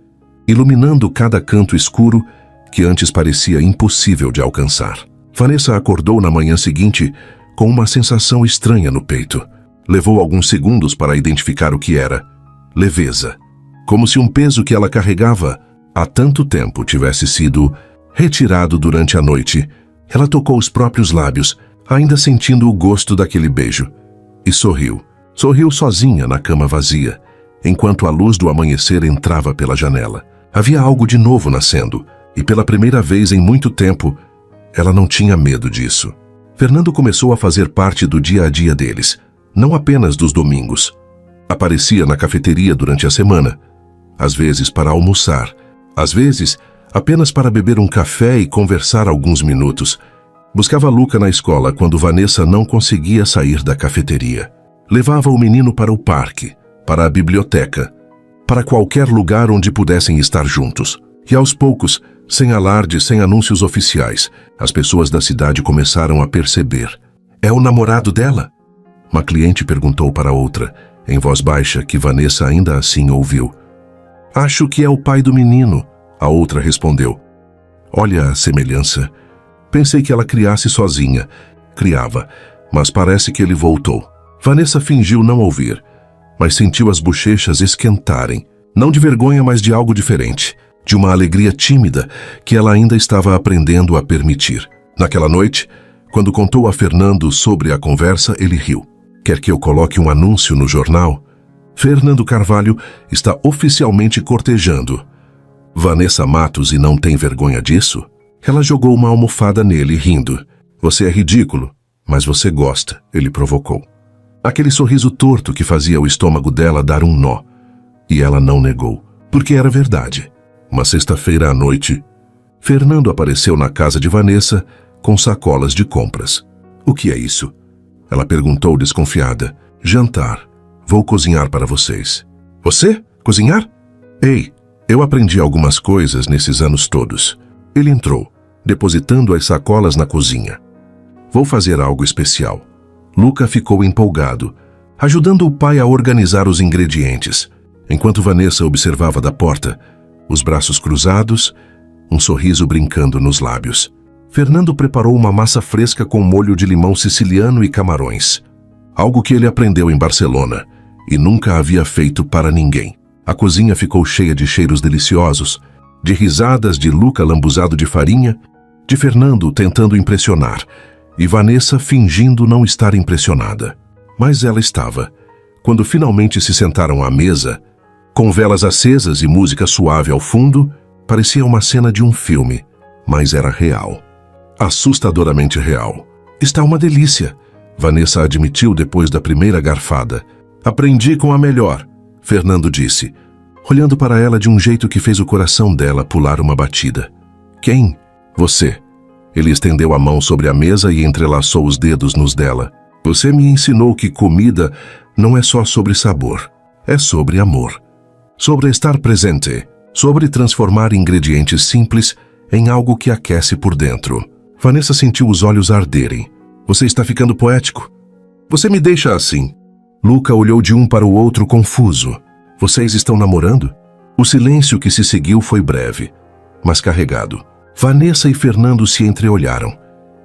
iluminando cada canto escuro que antes parecia impossível de alcançar. Vanessa acordou na manhã seguinte com uma sensação estranha no peito. Levou alguns segundos para identificar o que era. Leveza. Como se um peso que ela carregava há tanto tempo tivesse sido retirado durante a noite. Ela tocou os próprios lábios, ainda sentindo o gosto daquele beijo, e sorriu. Sorriu sozinha na cama vazia, enquanto a luz do amanhecer entrava pela janela. Havia algo de novo nascendo, e pela primeira vez em muito tempo, ela não tinha medo disso. Fernando começou a fazer parte do dia a dia deles, não apenas dos domingos. Aparecia na cafeteria durante a semana, às vezes para almoçar, às vezes apenas para beber um café e conversar alguns minutos. Buscava Luca na escola quando Vanessa não conseguia sair da cafeteria. Levava o menino para o parque, para a biblioteca, para qualquer lugar onde pudessem estar juntos. E aos poucos, sem alarde, sem anúncios oficiais, as pessoas da cidade começaram a perceber. É o namorado dela? Uma cliente perguntou para outra, em voz baixa, que Vanessa ainda assim ouviu. Acho que é o pai do menino, a outra respondeu. Olha a semelhança. Pensei que ela criasse sozinha. Criava, mas parece que ele voltou. Vanessa fingiu não ouvir, mas sentiu as bochechas esquentarem. Não de vergonha, mas de algo diferente. De uma alegria tímida que ela ainda estava aprendendo a permitir. Naquela noite, quando contou a Fernando sobre a conversa, ele riu. Quer que eu coloque um anúncio no jornal? Fernando Carvalho está oficialmente cortejando Vanessa Matos e não tem vergonha disso? Ela jogou uma almofada nele, rindo. Você é ridículo, mas você gosta, ele provocou. Aquele sorriso torto que fazia o estômago dela dar um nó. E ela não negou, porque era verdade. Uma sexta-feira à noite, Fernando apareceu na casa de Vanessa com sacolas de compras. O que é isso? Ela perguntou desconfiada. Jantar. Vou cozinhar para vocês. Você? Cozinhar? Ei, eu aprendi algumas coisas nesses anos todos. Ele entrou, depositando as sacolas na cozinha. Vou fazer algo especial. Luca ficou empolgado, ajudando o pai a organizar os ingredientes, enquanto Vanessa observava da porta, os braços cruzados, um sorriso brincando nos lábios. Fernando preparou uma massa fresca com molho de limão siciliano e camarões. Algo que ele aprendeu em Barcelona e nunca havia feito para ninguém. A cozinha ficou cheia de cheiros deliciosos, de risadas de Luca lambuzado de farinha, de Fernando tentando impressionar e Vanessa fingindo não estar impressionada. Mas ela estava. Quando finalmente se sentaram à mesa, com velas acesas e música suave ao fundo, parecia uma cena de um filme, mas era real. Assustadoramente real. Está uma delícia, Vanessa admitiu depois da primeira garfada. Aprendi com a melhor, Fernando disse, olhando para ela de um jeito que fez o coração dela pular uma batida. Quem? Você. Ele estendeu a mão sobre a mesa e entrelaçou os dedos nos dela. Você me ensinou que comida não é só sobre sabor, é sobre amor. Sobre estar presente, sobre transformar ingredientes simples em algo que aquece por dentro. Vanessa sentiu os olhos arderem. Você está ficando poético. Você me deixa assim. Luca olhou de um para o outro confuso. Vocês estão namorando? O silêncio que se seguiu foi breve, mas carregado. Vanessa e Fernando se entreolharam.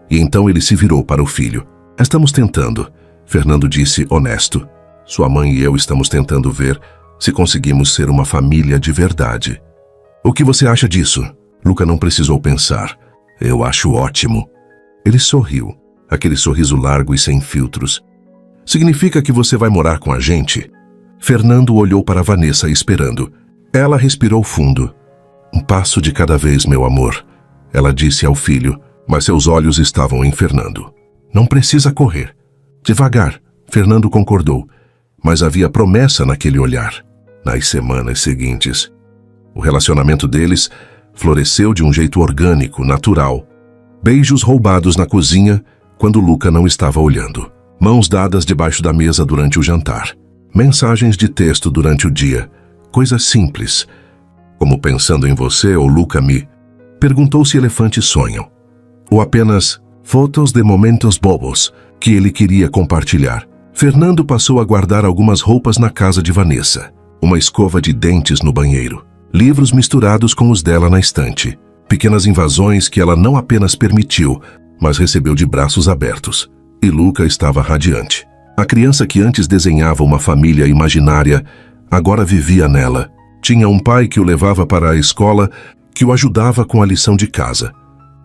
E então ele se virou para o filho. Estamos tentando, Fernando disse honesto. Sua mãe e eu estamos tentando ver se conseguimos ser uma família de verdade. O que você acha disso? Luca não precisou pensar. Eu acho ótimo. Ele sorriu, aquele sorriso largo e sem filtros. Significa que você vai morar com a gente? Fernando olhou para Vanessa esperando. Ela respirou fundo. Um passo de cada vez, meu amor, ela disse ao filho, mas seus olhos estavam em Fernando. Não precisa correr. Devagar, Fernando concordou, mas havia promessa naquele olhar. Nas semanas seguintes, o relacionamento deles floresceu de um jeito orgânico, natural. Beijos roubados na cozinha quando Luca não estava olhando. Mãos dadas debaixo da mesa durante o jantar. Mensagens de texto durante o dia. Coisas simples, como pensando em você ou Luca me. Perguntou se elefantes sonham. Ou apenas fotos de momentos bobos que ele queria compartilhar. Fernando passou a guardar algumas roupas na casa de Vanessa. Uma escova de dentes no banheiro. Livros misturados com os dela na estante. Pequenas invasões que ela não apenas permitiu, mas recebeu de braços abertos. E Luca estava radiante. A criança que antes desenhava uma família imaginária, agora vivia nela. Tinha um pai que o levava para a escola, que o ajudava com a lição de casa,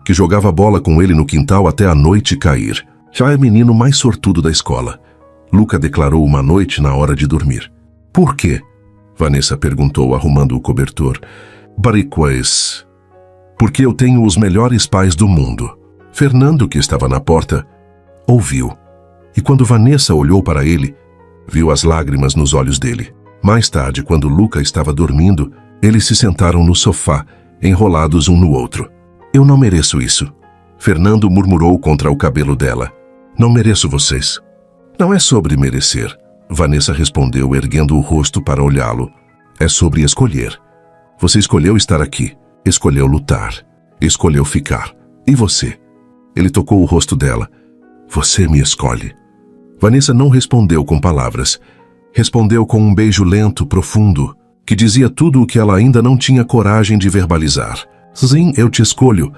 que jogava bola com ele no quintal até a noite cair. Já é menino mais sortudo da escola. Luca declarou uma noite na hora de dormir. Por quê? Vanessa perguntou, arrumando o cobertor. Bariquês. Porque eu tenho os melhores pais do mundo. Fernando, que estava na porta, ouviu. E quando Vanessa olhou para ele, viu as lágrimas nos olhos dele. Mais tarde, quando Luca estava dormindo, eles se sentaram no sofá, enrolados um no outro. Eu não mereço isso. Fernando murmurou contra o cabelo dela. Não mereço vocês. Não é sobre merecer. Vanessa respondeu, erguendo o rosto para olhá-lo. É sobre escolher. Você escolheu estar aqui. Escolheu lutar. Escolheu ficar. E você? Ele tocou o rosto dela. Você me escolhe. Vanessa não respondeu com palavras. Respondeu com um beijo lento, profundo, que dizia tudo o que ela ainda não tinha coragem de verbalizar. Sim, eu te escolho.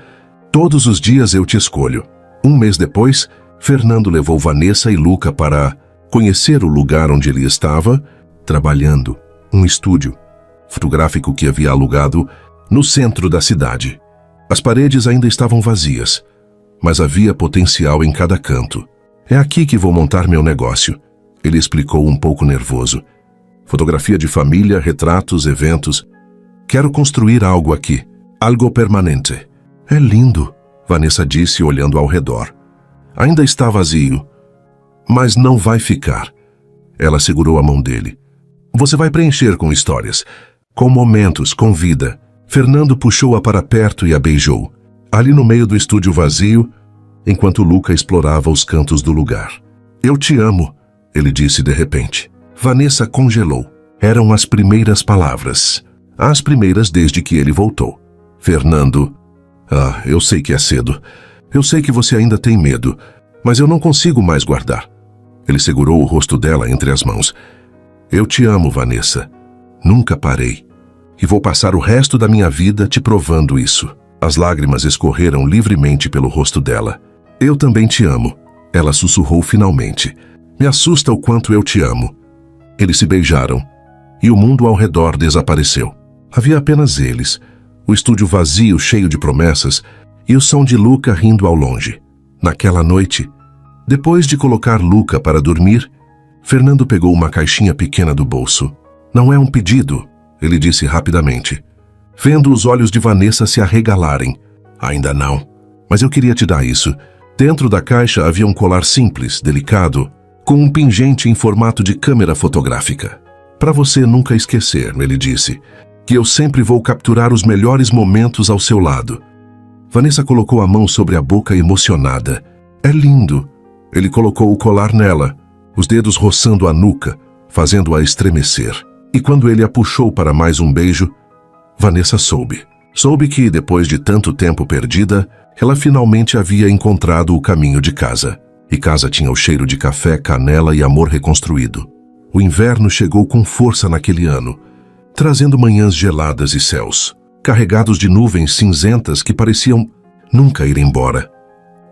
Todos os dias eu te escolho. Um mês depois, Fernando levou Vanessa e Luca para conhecer o lugar onde ele estava trabalhando, um estúdio fotográfico que havia alugado no centro da cidade. As paredes ainda estavam vazias, mas havia potencial em cada canto. É aqui que vou montar meu negócio, ele explicou um pouco nervoso. Fotografia de família, retratos, eventos. Quero construir algo aqui, algo permanente. É lindo, Vanessa disse olhando ao redor. Ainda está vazio, mas não vai ficar. Ela segurou a mão dele. Você vai preencher com histórias, com momentos, com vida. Fernando puxou-a para perto e a beijou, ali no meio do estúdio vazio, enquanto Luca explorava os cantos do lugar. Eu te amo, ele disse de repente. Vanessa congelou. Eram as primeiras palavras. As primeiras desde que ele voltou. Fernando, eu sei que é cedo. Eu sei que você ainda tem medo, mas eu não consigo mais guardar. Ele segurou o rosto dela entre as mãos. Eu te amo, Vanessa. Nunca parei. E vou passar o resto da minha vida te provando isso. As lágrimas escorreram livremente pelo rosto dela. Eu também te amo, ela sussurrou finalmente. Me assusta o quanto eu te amo. Eles se beijaram, e o mundo ao redor desapareceu. Havia apenas eles, o estúdio vazio cheio de promessas, e o som de Luca rindo ao longe. Naquela noite, depois de colocar Luca para dormir, Fernando pegou uma caixinha pequena do bolso. Não é um pedido, ele disse rapidamente, vendo os olhos de Vanessa se arregalarem. Ainda não, mas eu queria te dar isso. Dentro da caixa havia um colar simples, delicado, com um pingente em formato de câmera fotográfica. Para você nunca esquecer, ele disse, que eu sempre vou capturar os melhores momentos ao seu lado. Vanessa colocou a mão sobre a boca emocionada. É lindo. Ele colocou o colar nela, os dedos roçando a nuca, fazendo-a estremecer. E quando ele a puxou para mais um beijo, Vanessa soube. Soube que, depois de tanto tempo perdida, ela finalmente havia encontrado o caminho de casa. E casa tinha o cheiro de café, canela e amor reconstruído. O inverno chegou com força naquele ano, trazendo manhãs geladas e céus, carregados de nuvens cinzentas que pareciam nunca ir embora.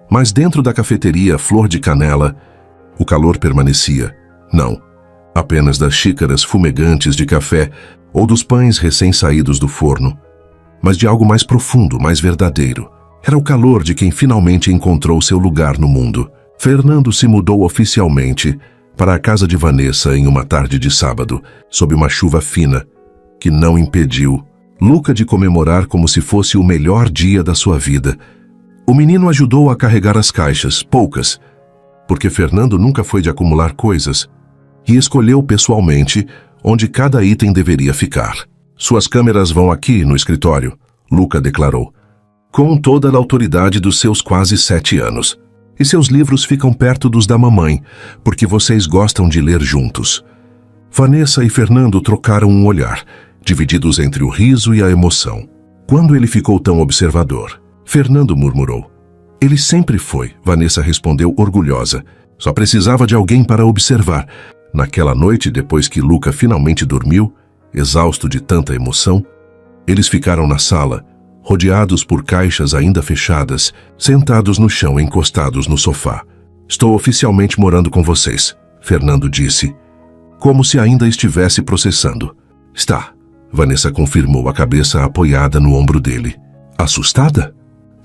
Mas dentro da cafeteria Flor de Canela, o calor permanecia. Não, apenas das xícaras fumegantes de café ou dos pães recém-saídos do forno, mas de algo mais profundo, mais verdadeiro. Era o calor de quem finalmente encontrou seu lugar no mundo. Fernando se mudou oficialmente para a casa de Vanessa em uma tarde de sábado, sob uma chuva fina, que não impediu Luca de comemorar como se fosse o melhor dia da sua vida. O menino ajudou a carregar as caixas, poucas, porque Fernando nunca foi de acumular coisas, e escolheu pessoalmente onde cada item deveria ficar. Suas câmeras vão aqui, no escritório, Luca declarou, com toda a autoridade dos seus quase 7 anos. E seus livros ficam perto dos da mamãe, porque vocês gostam de ler juntos. Vanessa e Fernando trocaram um olhar, divididos entre o riso e a emoção. Quando ele ficou tão observador? Fernando murmurou. Ele sempre foi, Vanessa respondeu orgulhosa. Só precisava de alguém para observar. Naquela noite, depois que Luca finalmente dormiu, exausto de tanta emoção, eles ficaram na sala, rodeados por caixas ainda fechadas, sentados no chão encostados no sofá. Estou oficialmente morando com vocês, Fernando disse, como se ainda estivesse processando. Está, Vanessa confirmou, a cabeça apoiada no ombro dele. Assustada?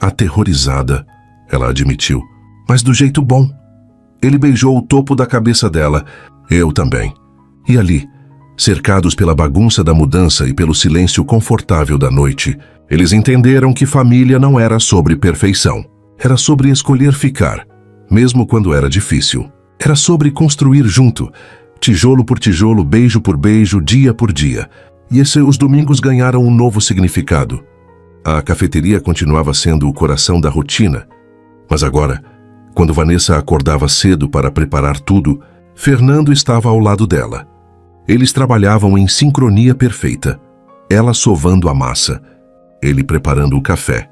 Aterrorizada, ela admitiu, mas do jeito bom. Ele beijou o topo da cabeça dela. Eu também. E ali, cercados pela bagunça da mudança e pelo silêncio confortável da noite, eles entenderam que família não era sobre perfeição. Era sobre escolher ficar, mesmo quando era difícil. Era sobre construir junto, tijolo por tijolo, beijo por beijo, dia por dia. E os domingos ganharam um novo significado. A cafeteria continuava sendo o coração da rotina, mas agora, quando Vanessa acordava cedo para preparar tudo, Fernando estava ao lado dela. Eles trabalhavam em sincronia perfeita, ela sovando a massa, ele preparando o café.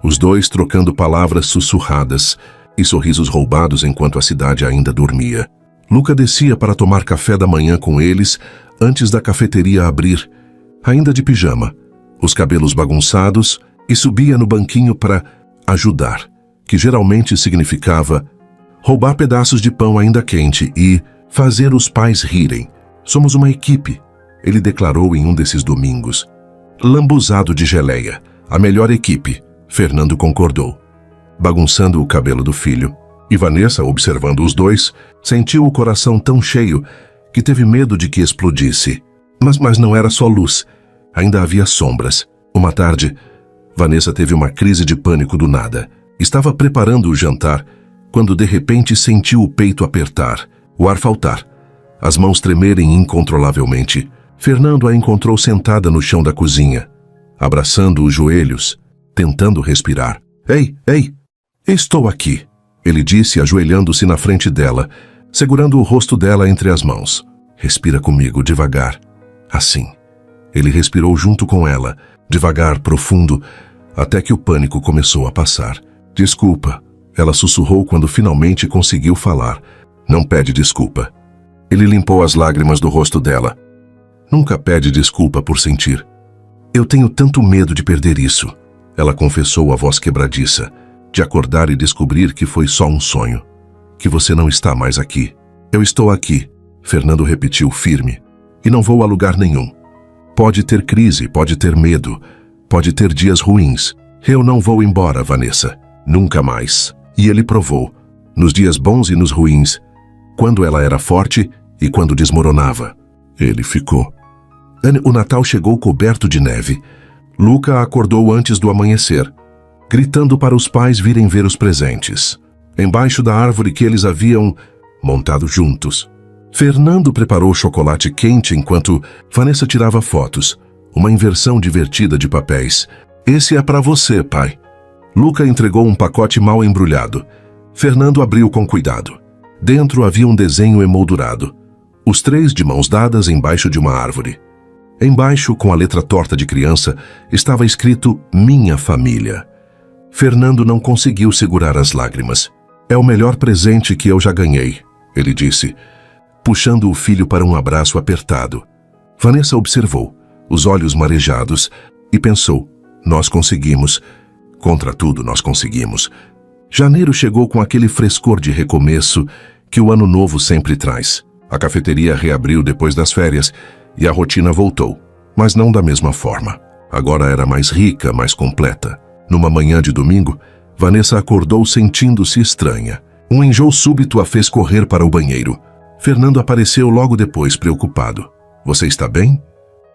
Os dois trocando palavras sussurradas e sorrisos roubados enquanto a cidade ainda dormia. Luca descia para tomar café da manhã com eles antes da cafeteria abrir, ainda de pijama, os cabelos bagunçados, e subia no banquinho para ajudar, que geralmente significava roubar pedaços de pão ainda quente e fazer os pais rirem. Somos uma equipe, ele declarou em um desses domingos. Lambuzado de geleia, a melhor equipe, Fernando concordou, bagunçando o cabelo do filho. E Vanessa, observando os dois, sentiu o coração tão cheio que teve medo de que explodisse. Mas não era só luz, ainda havia sombras. Uma tarde, Vanessa teve uma crise de pânico do nada. Estava preparando o jantar, quando de repente sentiu o peito apertar, o ar faltar, as mãos tremerem incontrolavelmente. Fernando a encontrou sentada no chão da cozinha, abraçando os joelhos, tentando respirar. Ei, estou aqui, ele disse, ajoelhando-se na frente dela, segurando o rosto dela entre as mãos. Respira comigo, devagar. Assim. Ele respirou junto com ela, devagar, profundo, até que o pânico começou a passar. Desculpa, ela sussurrou quando finalmente conseguiu falar. Não pede desculpa. Ele limpou as lágrimas do rosto dela. Nunca pede desculpa por sentir. Eu tenho tanto medo de perder isso, ela confessou a voz quebradiça, de acordar e descobrir que foi só um sonho, que você não está mais aqui. Eu estou aqui, Fernando repetiu firme, e não vou a lugar nenhum. Pode ter crise, pode ter medo, pode ter dias ruins. Eu não vou embora, Vanessa, nunca mais. E ele provou, nos dias bons e nos ruins, quando ela era forte e quando desmoronava. Ele ficou. O Natal chegou coberto de neve. Luca acordou antes do amanhecer, gritando para os pais virem ver os presentes, embaixo da árvore que eles haviam montado juntos. Fernando preparou chocolate quente enquanto Vanessa tirava fotos, uma inversão divertida de papéis. Esse é para você, pai. Luca entregou um pacote mal embrulhado. Fernando abriu com cuidado. Dentro havia um desenho emoldurado. Os três de mãos dadas embaixo de uma árvore. Embaixo, com a letra torta de criança, estava escrito Minha Família. Fernando não conseguiu segurar as lágrimas. É o melhor presente que eu já ganhei, ele disse, puxando o filho para um abraço apertado. Vanessa observou, os olhos marejados, e pensou, nós conseguimos. Contra tudo, nós conseguimos. Janeiro chegou com aquele frescor de recomeço que o ano novo sempre traz. A cafeteria reabriu depois das férias e a rotina voltou, mas não da mesma forma. Agora era mais rica, mais completa. Numa manhã de domingo, Vanessa acordou sentindo-se estranha. Um enjoo súbito a fez correr para o banheiro. Fernando apareceu logo depois, preocupado. Você está bem?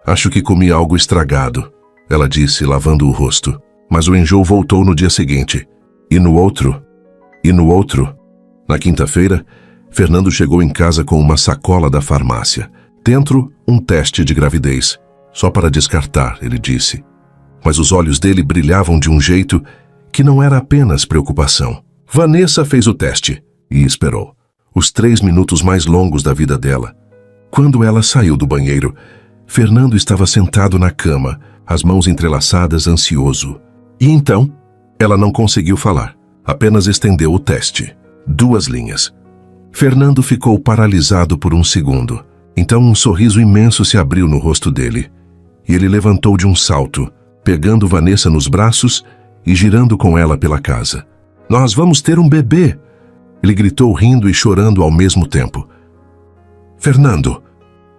Acho que comi algo estragado, ela disse, lavando o rosto. Mas o enjoo voltou no dia seguinte. E no outro. Na quinta-feira, Fernando chegou em casa com uma sacola da farmácia. Dentro, um teste de gravidez. Só para descartar, ele disse. Mas os olhos dele brilhavam de um jeito que não era apenas preocupação. Vanessa fez o teste e esperou. Os 3 minutos mais longos da vida dela. Quando ela saiu do banheiro, Fernando estava sentado na cama, as mãos entrelaçadas, ansioso. E então, ela não conseguiu falar. Apenas estendeu o teste. 2 linhas. Fernando ficou paralisado por um segundo. Então um sorriso imenso se abriu no rosto dele. E ele levantou de um salto, pegando Vanessa nos braços e girando com ela pela casa. Nós vamos ter um bebê! Ele gritou rindo e chorando ao mesmo tempo. Fernando!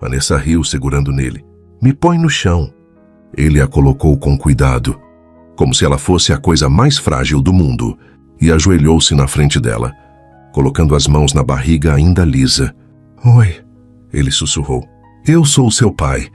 Vanessa riu segurando nele. Me põe no chão. Ele a colocou com cuidado, como se ela fosse a coisa mais frágil do mundo, e ajoelhou-se na frente dela, colocando as mãos na barriga ainda lisa. Oi, ele sussurrou. Eu sou seu pai,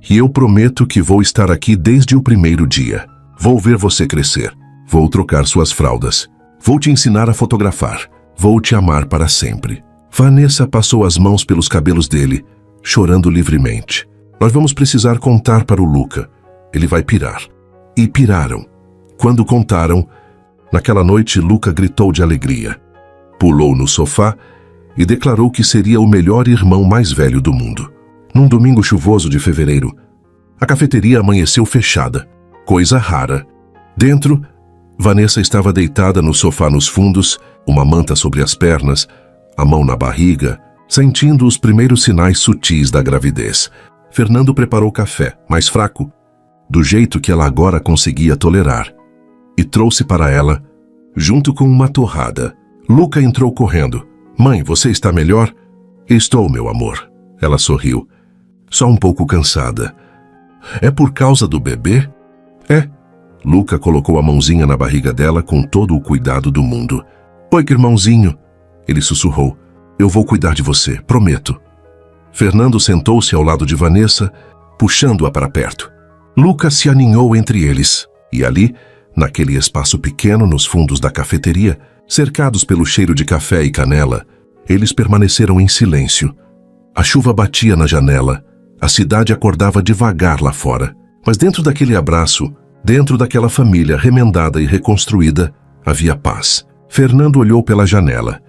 e eu prometo que vou estar aqui desde o primeiro dia. Vou ver você crescer. Vou trocar suas fraldas. Vou te ensinar a fotografar. Vou te amar para sempre. Vanessa passou as mãos pelos cabelos dele, chorando livremente. Nós vamos precisar contar para o Luca. Ele vai pirar. E piraram. Quando contaram, naquela noite Luca gritou de alegria. Pulou no sofá e declarou que seria o melhor irmão mais velho do mundo. Num domingo chuvoso de fevereiro, a cafeteria amanheceu fechada, coisa rara. Dentro, Vanessa estava deitada no sofá nos fundos, uma manta sobre as pernas, a mão na barriga, sentindo os primeiros sinais sutis da gravidez. Fernando preparou café, mais fraco, do jeito que ela agora conseguia tolerar, e trouxe para ela, junto com uma torrada. Luca entrou correndo. Mãe, você está melhor? Estou, meu amor. Ela sorriu, só um pouco cansada. É por causa do bebê? É. Luca colocou a mãozinha na barriga dela com todo o cuidado do mundo. Oi, irmãozinho. Ele sussurrou. Eu vou cuidar de você, prometo. Fernando sentou-se ao lado de Vanessa, puxando-a para perto. Luca se aninhou entre eles, e ali, naquele espaço pequeno nos fundos da cafeteria, cercados pelo cheiro de café e canela, eles permaneceram em silêncio. A chuva batia na janela, a cidade acordava devagar lá fora. Mas dentro daquele abraço, dentro daquela família remendada e reconstruída, havia paz. Fernando olhou pela janela,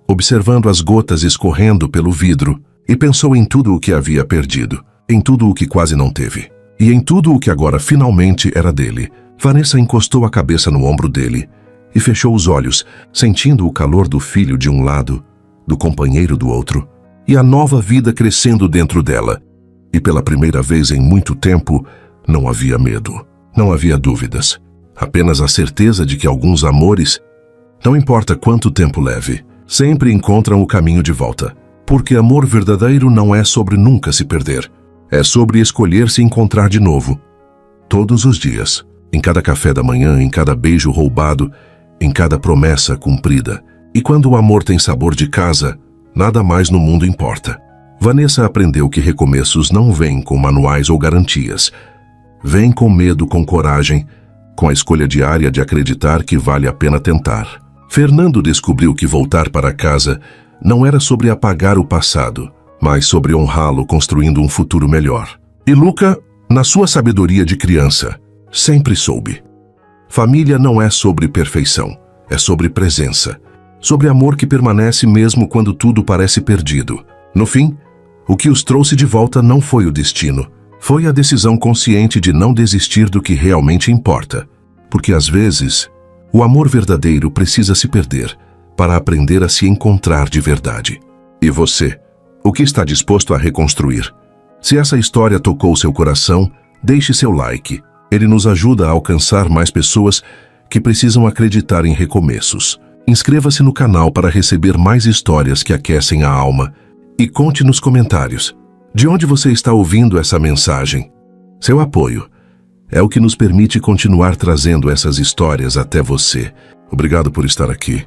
observando as gotas escorrendo pelo vidro, e pensou em tudo o que havia perdido, em tudo o que quase não teve, e em tudo o que agora finalmente era dele. Vanessa encostou a cabeça no ombro dele e fechou os olhos, sentindo o calor do filho de um lado, do companheiro do outro, e a nova vida crescendo dentro dela. E pela primeira vez em muito tempo, não havia medo, não havia dúvidas, apenas a certeza de que alguns amores, não importa quanto tempo leve, sempre encontram o caminho de volta. Porque amor verdadeiro não é sobre nunca se perder, é sobre escolher se encontrar de novo, todos os dias, em cada café da manhã, em cada beijo roubado, em cada promessa cumprida. E quando o amor tem sabor de casa, nada mais no mundo importa. Vanessa aprendeu que recomeços não vêm com manuais ou garantias. Vêm com medo, com coragem, com a escolha diária de acreditar que vale a pena tentar. Fernando descobriu que voltar para casa não era sobre apagar o passado, mas sobre honrá-lo construindo um futuro melhor. E Luca, na sua sabedoria de criança, sempre soube. Família não é sobre perfeição, é sobre presença, sobre amor que permanece mesmo quando tudo parece perdido. No fim, o que os trouxe de volta não foi o destino, foi a decisão consciente de não desistir do que realmente importa, porque às vezes, o amor verdadeiro precisa se perder para aprender a se encontrar de verdade. E você, o que está disposto a reconstruir? Se essa história tocou seu coração, deixe seu like. Ele nos ajuda a alcançar mais pessoas que precisam acreditar em recomeços. Inscreva-se no canal para receber mais histórias que aquecem a alma. E conte nos comentários de onde você está ouvindo essa mensagem. Seu apoio é o que nos permite continuar trazendo essas histórias até você. Obrigado por estar aqui.